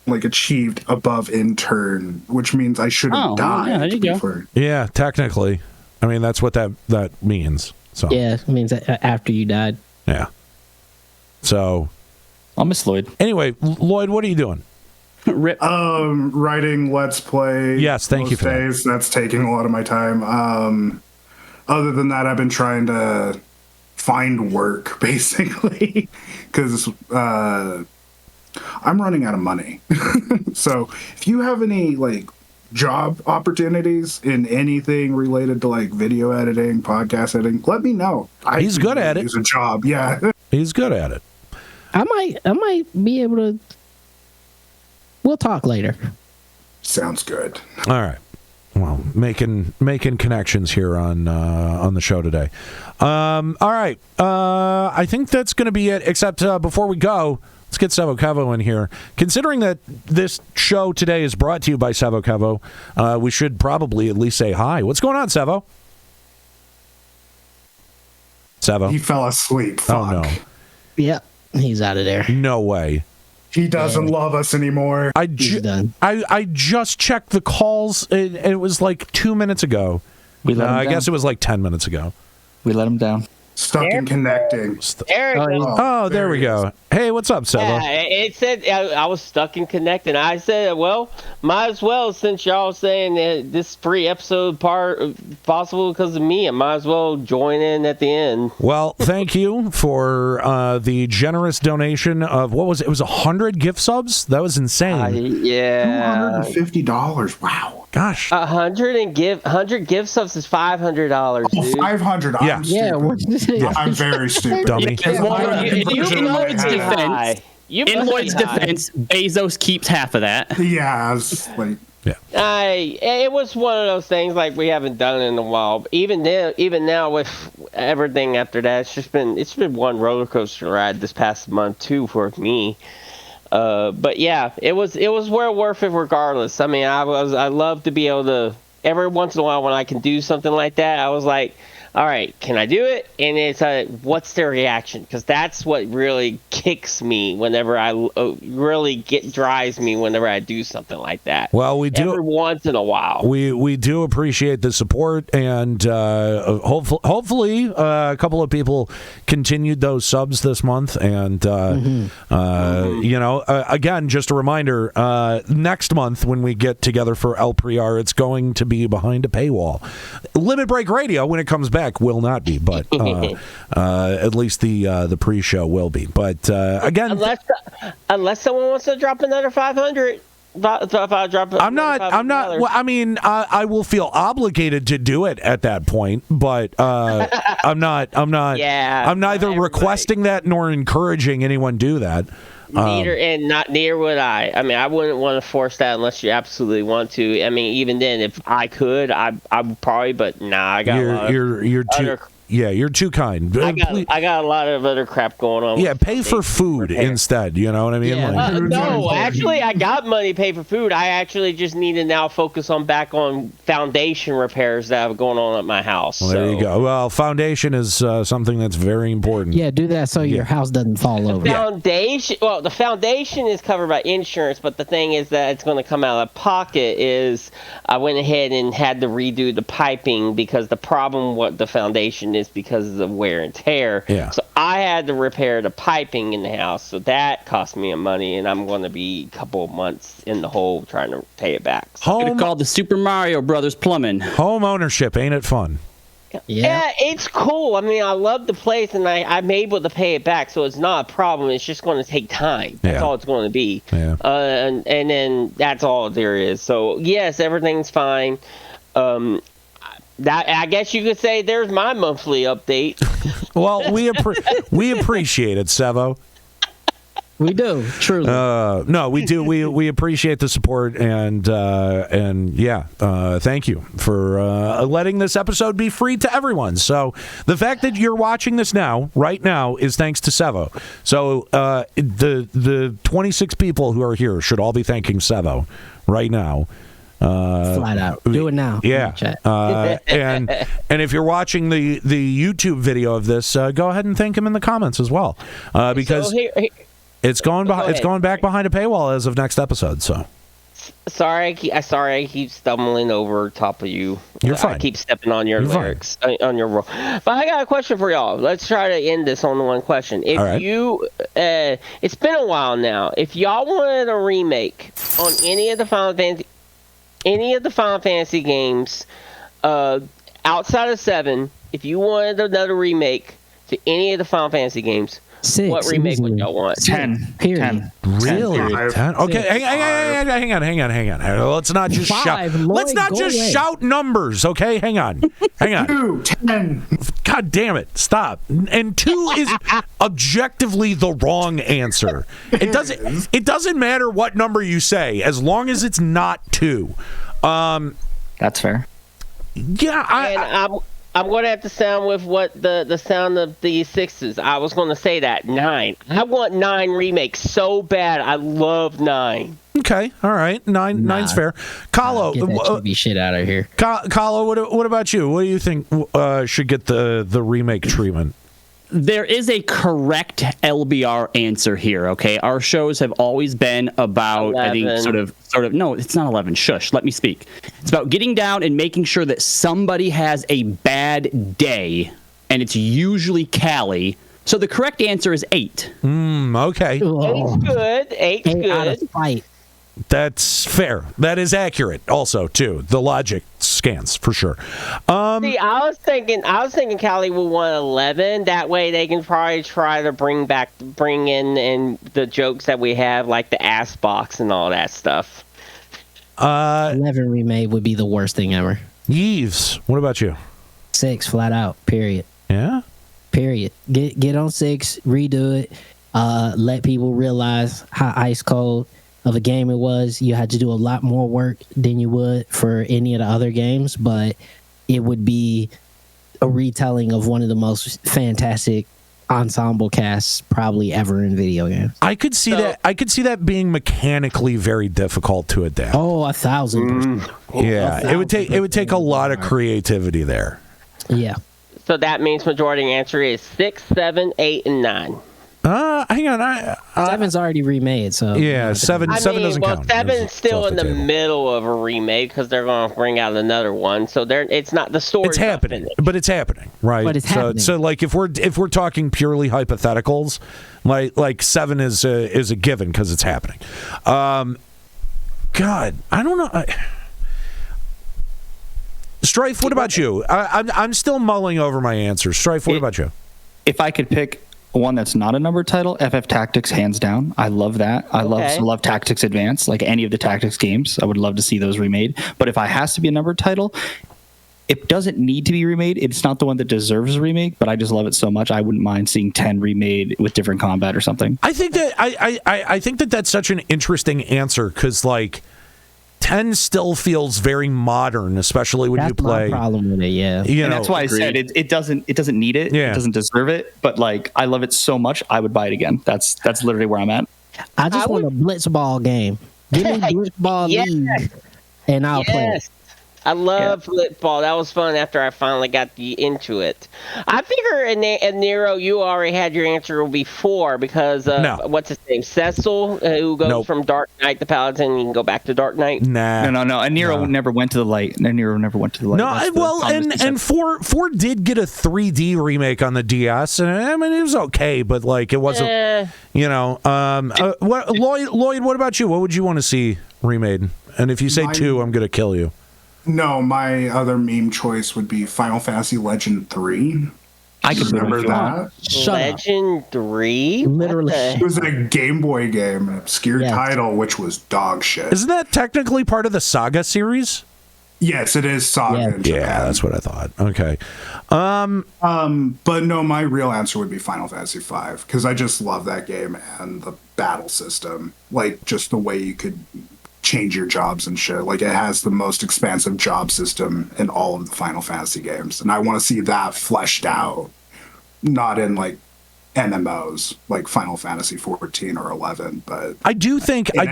achieved above intern, which means I should have died. Yeah, there you go. Yeah, technically. I mean, that's what that means. So yeah, it means after you died. Yeah. So I'll miss Lloyd. Anyway, Lloyd, what are you doing? Rip. Writing Let's Play. Yes, thank you for days. That's taking a lot of my time. Other than that, I've been trying to find work, basically, because I'm running out of money. So if you have any job opportunities in anything related to video editing, podcast editing, let me know. He's good at it. Use a job, yeah. He's good at it. I might be able to. We'll talk later. Sounds good. All right. Well, making connections here on the show today. All right. I think that's going to be it. Except before we go, let's get Sevo Kevo in here. Considering that this show today is brought to you by Sevo Kevo, we should probably at least say hi. What's going on, Sevo? Sevo? He fell asleep. Fuck. Oh, no. Yep, he's out of there. No way. He doesn't love us anymore. He's done. I just checked the calls. It was 2 minutes ago. We let him down. I guess it was 10 minutes ago. We let him down. Stuck in connecting. Eric, Oh, there we go. Hey, what's up, Seba? yeah, it said I was stuck in connecting. I said, well, might as well, since y'all saying that this free episode part possible because of me, I might as well join in at the end. Well, thank you for the generous donation of, what was it? It was 100 gift subs? That was insane. Yeah. $250. Wow. Gosh. 100 gift subs is $500, Oh, dude. 500. Yeah. I'm very stupid. Dummy. In Lloyd's defense, Bezos keeps half of that. Yeah, I was like, it was one of those things like we haven't done in a while. Even now with everything after that, it's been one roller coaster ride this past month too for me. But yeah, it was well worth it regardless. I mean, I love to be able to every once in a while when I can do something like that. I was like, all right, can I do it? And it's what's their reaction? Because that's what really kicks me whenever I drives me whenever I do something like that. Well, we do every once in a while. We do appreciate the support, and hopefully a couple of people continued those subs this month. And again, just a reminder: next month when we get together for El Priar, it's going to be behind a paywall. Limit Break Radio, when it comes back, will not be, but at least the pre-show will be. But again, unless someone wants to drop another 500. If I drop I'm not. Well, I mean, I will feel obligated to do it at that point, but I'm not. Yeah, I'm neither requesting that nor encouraging anyone do that. Neither would I. I mean, I wouldn't want to force that unless you absolutely want to. I mean, even then, if I could, I would probably. But nah, I got you're too. Yeah, you're too kind. I got a lot of other crap going on. Yeah, pay for food instead. You know what I mean? Yeah. No, actually, I got money to pay for food. I actually just need to now focus back on foundation repairs that have going on at my house. Well, there you go. Well, foundation is something that's very important. Yeah, do that so your house doesn't fall over. Foundation. Well, the foundation is covered by insurance, but the thing is that it's going to come out of pocket. Is I went ahead and had to redo the piping because the problem with the foundation is because of the wear and tear. Yeah. So I had to repair the piping in the house. So that cost me money, and I'm going to be a couple of months in the hole trying to pay it back. So. It's called the Super Mario Brothers plumbing. Home ownership, ain't it fun? Yeah, it's cool. I mean, I love the place, and I'm able to pay it back, so it's not a problem. It's just going to take time. That's all it's going to be. Yeah. And then that's all there is. So, yes, everything's fine. That I guess you could say there's my monthly update. Well, we appreciate it, Sevo. We do, truly. No, we do. We appreciate the support, and thank you for letting this episode be free to everyone. So the fact that you're watching this right now, is thanks to Sevo. So the 26 people who are here should all be thanking Sevo right now. Flat out, do it now. Yeah, and if you're watching the YouTube video of this, go ahead and thank him in the comments as well, because it's going back behind a paywall as of next episode. So sorry, I keep stumbling over top of you. You're fine. I keep stepping on your lyrics on your role. But I got a question for y'all. Let's try to end this on the one question. If you, it's been a while now. If y'all wanted a remake on any of the Final Fantasy games, outside of 7, if you wanted another remake to any of the Final Fantasy games, 6, what remake would y'all want? 10. Period. 10. Really? 10. Okay, hang on. Let's not just shout. Let's not just shout numbers. Okay, hang on. 2, 10. God damn it! Stop. And 2 is objectively the wrong answer. It doesn't matter what number you say as long as it's not 2. That's fair. Yeah, I'm going to have to sound with what the sound of the 6s. I was going to say that 9. I want 9 remakes so bad. I love 9. Okay, all right. 9's fair. Kahlo, get that chibi shit out of here. Kahlo, what about you? What do you think should get the remake treatment? There is a correct LBR answer here, okay? Our shows have always been about, 11. I think, sort of, no, it's not 11. Shush, let me speak. It's about getting down and making sure that somebody has a bad day and it's usually Callie. So the correct answer is 8. Okay. Eight's good. Eight's Eight out of good. spite. That's fair. That is accurate also, too. The logic scans, for sure. See, I was thinking Callie will want 11. That way they can probably try to bring in the jokes that we have, like the ass box and all that stuff. 11 remade would be the worst thing ever. Yves, what about you? 6 flat out. Period. Yeah? Period. Get on 6, redo it. Let people realize how ice cold of a game it was. You had to do a lot more work than you would for any of the other games, but it would be a retelling of one of the most fantastic ensemble casts probably ever in video games. I could see that. I could see that being mechanically very difficult to adapt. Oh, 1,000%. Yeah, it would take a lot of creativity there. Yeah. So that means majority answer is 6, 7, 8, and 9. Hang on. 7's already remade, so Yeah, seven doesn't well, count. 7's It's still off in the table. middle of a remake because they're going to bring out another one. So it's not the story. It's happening, but it's happening, right? But it's happening. So like if we're talking purely hypotheticals, like 7 is a given because it's happening. God, I don't know. Strife, what about you? I'm still mulling over my answer. Strife, what about you? If I could pick one that's not a numbered title, FF Tactics, hands down. I love that. I love Tactics Advance, like any of the Tactics games. I would love to see those remade. But if I has to be a numbered title, it doesn't need to be remade. It's not the one that deserves a remake, but I just love it so much. I wouldn't mind seeing 10 remade with different combat or something. I think that I think that that's such an interesting answer because like 10 still feels very modern, especially when that's you play. my problem with it. Yeah. You know, That's why I said it doesn't need it. Yeah. It doesn't deserve it. But like I love it so much, I would buy it again. That's literally where I'm at. I just want a blitzball game. Give me blitzball Yes. league, and I'll play it. Yes. I love Flipball. That was fun after I finally got into it. I figure in Nero, you already had your answer will be 4 because what's his name? Cecil, who goes from Dark Knight to Paladin, and you can go back to Dark Knight. Nah. No. And Nero never went to the light. Nero never went to the light. No, well, and 4 did get a 3D remake on the DS, and I mean it was okay, but like it wasn't. You know, what Lloyd? What about you? What would you want to see remade? And if you say 2, I'm gonna kill you. No, my other meme choice would be Final Fantasy Legend 3. I can remember that. Legend 3? Literally. It was a Game Boy game, an obscure title, which was dog shit. Isn't that technically part of the Saga series? Yes, it is Saga in Japan. Yeah, that's what I thought. Okay. But no, my real answer would be Final Fantasy V because I just love that game and the battle system. Like, just the way you could change your jobs and shit. Like, it has the most expansive job system in all of the Final Fantasy games. And I want to see that fleshed out, not in, like, MMOs like Final Fantasy 14 or 11, but I do think a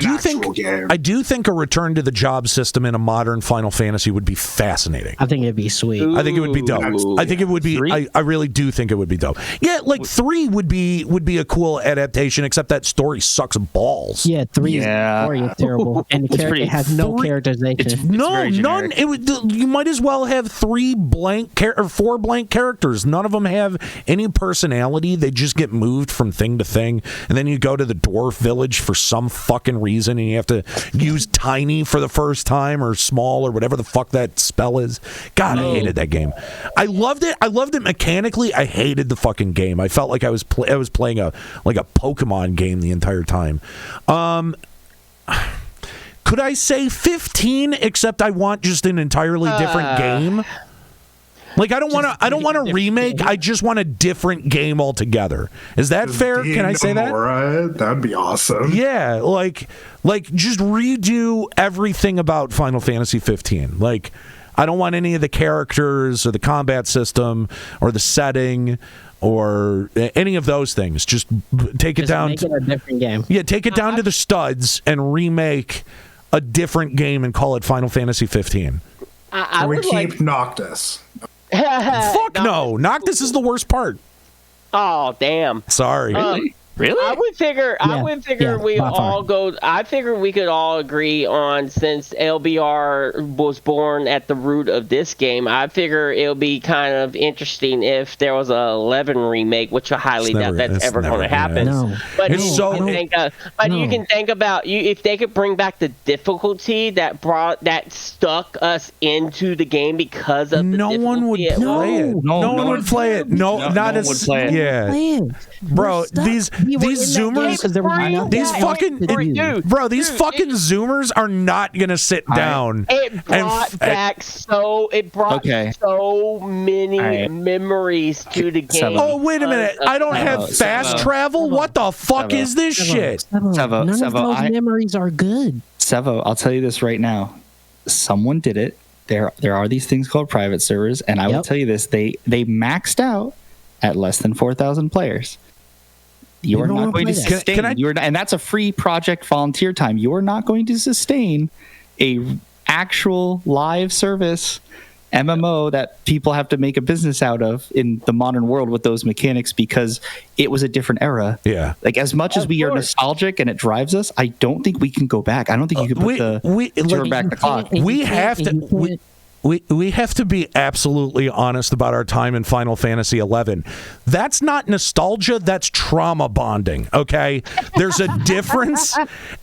return to the job system in a modern Final Fantasy would be fascinating. I think it'd be sweet. I think it would be dope. I think it would be. I really do think it would be dope. Yeah, like 3 would be a cool adaptation, except that story sucks balls. Yeah, 3 is terrible, and the character has no characterization. No, none. You might as well have 4 blank characters. None of them have any personality. They just get moved from thing to thing, and then you go to the dwarf village for some fucking reason, and you have to use tiny for the first time or small or whatever the fuck that spell is. God, I hated that game. I loved it mechanically. I hated the fucking game. I felt like I was playing a Pokemon game the entire time. Could I say 15? Except I want just an entirely different game. Like I don't want a remake. I just want a different game altogether. Is that fair? Can I say that? That'd be awesome. Yeah, like just redo everything about Final Fantasy 15. Like I don't want any of the characters or the combat system or the setting or any of those things. Just take it down. Make it a different game. Yeah, take it down to the studs and remake a different game and call it Final Fantasy 15. I we would keep Noctis. Fuck no. Noctis is the worst part. Oh, damn. Sorry. Really? I would figure we by far. all go. I figure we could all agree on, since LBR was born at the root of this game. I figure it'll be kind of interesting if there was a 11 remake, which I highly doubt that's ever going to happen. No. But It's you so- can think you can think about if they could bring back the difficulty that stuck us into the game because of the No one would difficulty. play it. No one would play it. No, no not one as would play it. yeah. Man, Bro, we're stuck. these We were in that Zoomers- game 'cause there was These nothing These else fucking to do. dude, bro, these fucking Zoomers are not gonna sit down. It brought back so many Alright. memories to the game. Oh wait a minute! I don't have Sevo, fast Sevo. travel. What the fuck Sevo. is this shit? None of Sevo, those memories are good. Sevo, I'll tell you this right now. Someone did it. There are these things called private servers, and I will Yep. tell you this: they maxed out at less than 4,000 players. You're don't not wanna going to play that. sustain. Can I- You're not, and that's a free project volunteer time. You're not going to sustain a actual live service MMO that people have to make a business out of in the modern world with those mechanics, because it was a different era. Yeah. Like, as much as we are nostalgic and it drives us, I don't think we can go back. I don't think you can put turn back the clock. We have to. We have to be absolutely honest about our time in Final Fantasy XI. That's not nostalgia, that's trauma bonding, okay? There's a difference,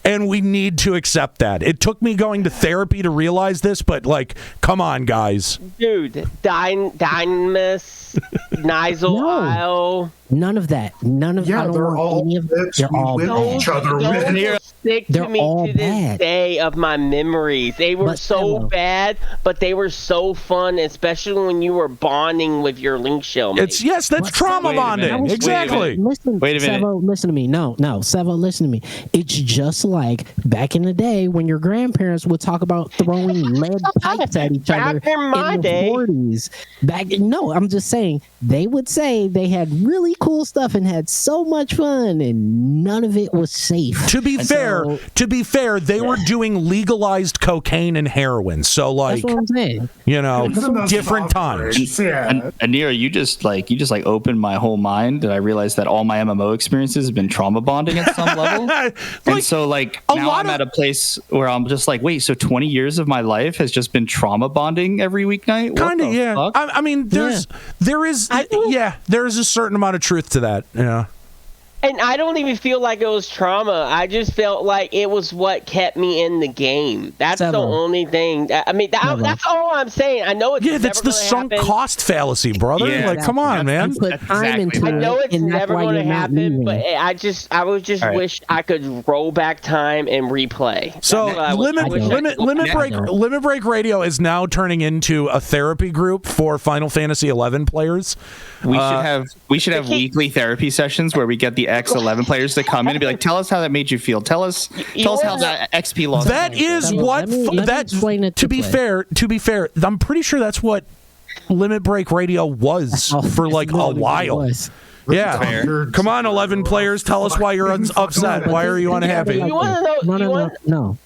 and we need to accept that. It took me going to therapy to realize this, but, like, come on, guys. Dude, Dynamis, Nizal No. Isle. None of that. None of. I Yeah, don't they're want all any of. bits They're we all whip bad. each other Those with. will stick They're to me all to this bad. day of my memories. They were But so Sevo. bad, but they were so fun, especially when you were bonding with your Link Shell mates. That's trauma Wait a minute. bonding. Wait a Exactly. Listen, Wait a minute. Sevo, listen to me. No, Sevo, listen to me. It's just like back in the day when your grandparents would talk about throwing lead pipes at each other Back in my the day. 40s. No, I'm just saying they would say they had really cool stuff and had so much fun, and none of it was safe. To be so- fair, they were doing legalized cocaine and heroin. So, like, That's what I'm saying. you know, Even those different soft times. drinks, Yeah. And Anira, you just opened my whole mind, that I realized that all my MMO experiences have been trauma bonding at some level. And so, like, a now lot I'm of- at a place where I'm just like, wait, so 20 years of my life has just been trauma bonding every weeknight? What Kind of, the yeah. fuck? I mean, there is a certain amount of truth to that. Yeah. And I don't even feel like it was trauma. I just felt like it was what kept me in the game. That's the Seven. only thing. I mean, that's all I'm saying. I know it's Yeah, that's never the gonna sunk happen. cost fallacy, brother. Yeah. like, come on, man. You put That's time exactly into what I it, know it's and that's never why going to you're not happen, moving. but I would just All right. wish I could roll back time and replay. So That's what I wish I could. Limit Break Radio is now turning into a therapy group for Final Fantasy XI players. We should have weekly therapy sessions where we get the X11 players to come in and be like, tell us how that made you feel. Tell us how that XP loss. That is Let me- what let me that. explain it To be this way. fair, I'm pretty sure that's what Limit Break Radio was Oh, for like a literally what it while. was. Yeah, Fair. come on, 11 players, tell us why you're upset. Why are you unhappy? You wanna know- No.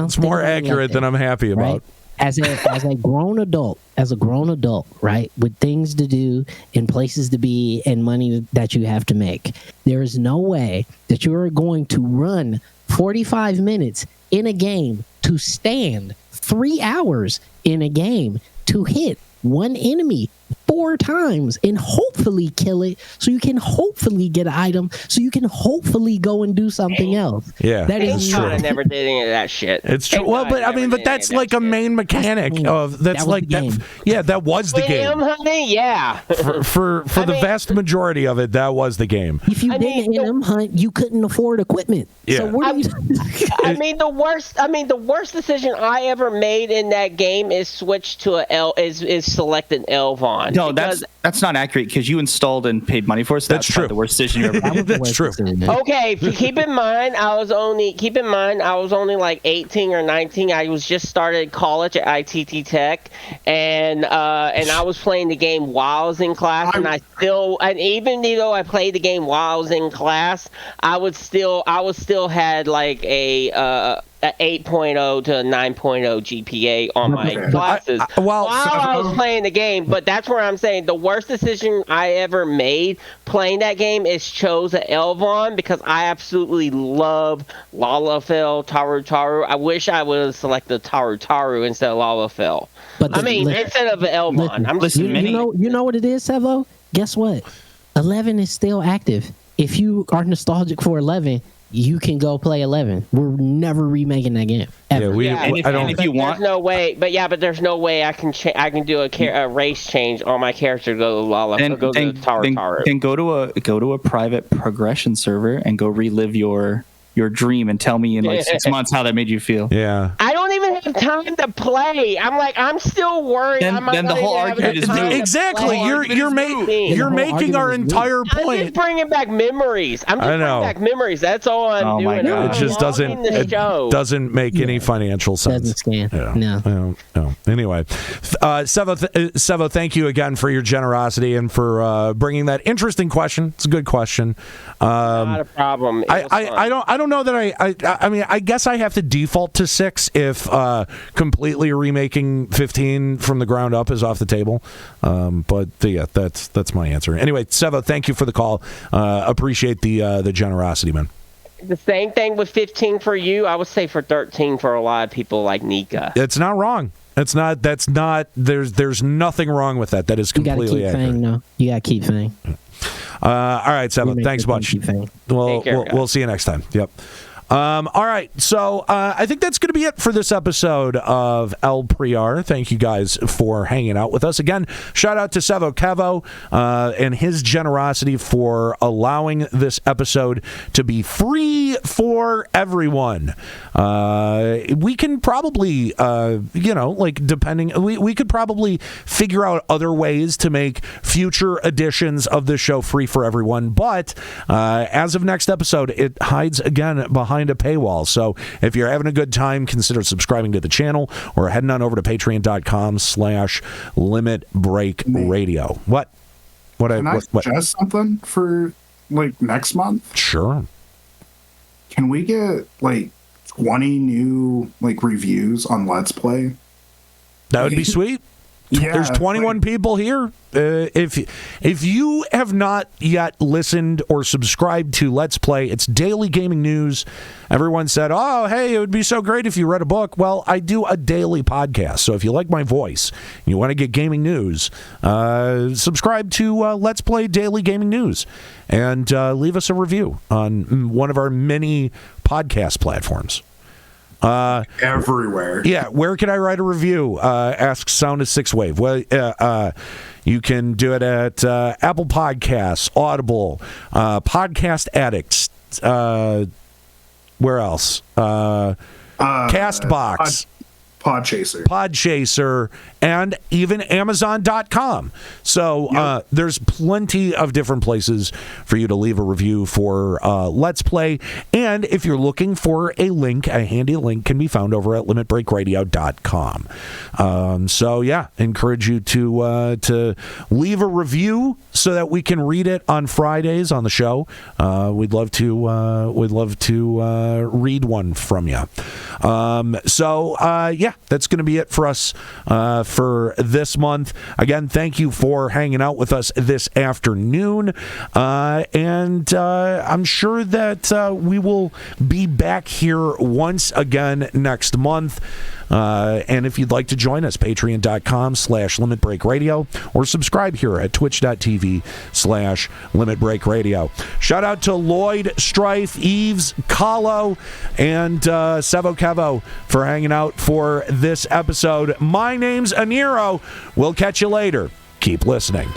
It's more accurate than I'm happy about. Right? As a grown adult, right, with things to do and places to be and money that you have to make, there is no way that you are going to run 45 minutes in a game to stand 3 hours in a game to hit one enemy 4 times and hopefully kill it, so you can hopefully get an item, so you can hopefully go and do something else. Yeah, That Thank is God I true. never did any of that shit. It's true. Thank Well, God but I never mean, but did that's any of like that a shit. main mechanic of That was like the that. game. Yeah, that was the With game. him, honey, yeah. For I the mean- vast majority of it, that was the game. If you I didn't mean, in hunt, you couldn't afford equipment. Yeah. So what are you? I mean, the worst decision I ever made in that game is switch to is select an Elvon. No, because- that's not accurate, because you installed and paid money for it. So That's that's probably true. the worst decision you ever That made. was the That's worst true. decision. Okay, keep in mind I was only like 18 or 19. I was just started college at ITT Tech, and I was playing the game while I was in class, and even though I played the game while I was in class, I would still had like a a 8.0 to a 9.0 GPA on my classes while I was playing the game. But that's where I'm saying the worst decision I ever made playing that game is chose a Elvon, because I absolutely love Lalafell, Taru. I wish I would have selected Taru instead of Lalafell. But instead of Elvon. You know what it is, Sevo? Guess what? 11 is still active. If you are nostalgic for 11, you can go play 11. We're never remaking that game. Ever. If you want, there's no way. But there's no way I can do a race change on my character to go to Lala. Then go to a private progression server and go relive your dream and tell me in like 6 months how that made you feel. Yeah. I don't even have time to play. I'm still worried. Then the whole argument is moot. Exactly. You're making our entire point. I'm just bringing back memories. Bringing back memories. That's all I'm doing. It just doesn't make any financial sense. Doesn't scan. Yeah. No. Anyway, Sevo, thank you again for your generosity and for bringing that interesting question. It's a good question. Not a problem. I don't know that I mean, I guess I have to default to 6 if completely remaking 15 from the ground up is off the table. But yeah, that's my answer. Anyway, Sevo, thank you for the call. Appreciate the generosity, man. The same thing with 15 for you. I would say for 13 for a lot of people like Nika. It's not wrong. That's not. There's nothing wrong with that. That is completely accurate. You gotta keep Fang. All right, Seven. Thanks much. We'll see you next time. Yep. All right, so I think that's going to be it for this episode of El Priar. Thank you guys for hanging out with us. Again, shout out to Sevo Kevo and his generosity for allowing this episode to be free for everyone. We can probably, we could probably figure out other ways to make future editions of this show free for everyone. But as of next episode, it hides again behind a paywall. So if you're having a good time, consider subscribing to the channel or heading on over to patreon.com/Limit Break Radio. What? Can I suggest something for like next month? Sure. Can we get like 20 new like reviews on Let's Play? That would be sweet. Yeah, there's 21 people here. If you have not yet listened or subscribed to Let's Play, it's daily gaming news. Everyone said, oh, hey, it would be so great if you read a book. Well, I do a daily podcast. So if you like my voice and you want to get gaming news, subscribe to Let's Play Daily Gaming News and leave us a review on one of our many podcast platforms. Everywhere. Yeah, where can I write a review? Asks Sound of Six Wave. Well, you can do it at Apple Podcasts, Audible, Podcast Addicts. Where else? Castbox. Podchaser, and even Amazon.com. So there's plenty of different places for you to leave a review for Let's Play. And if you're looking for a link, a handy link can be found over at limitbreakradio.com. So yeah, encourage you to leave a review so that we can read it on Fridays on the show. We'd love to read one from you. Yeah, that's going to be it for us for this month. Again, thank you for hanging out with us this afternoon. And I'm sure that we will be back here once again next month. And if you'd like to join us, patreon.com/Limit Break Radio or subscribe here at twitch.tv/Limit Break Radio. Shout out to Lloyd, Strife, Eves, Kahlo, and Sevo Kevo for hanging out for this episode. My name's Aniro. We'll catch you later. Keep listening.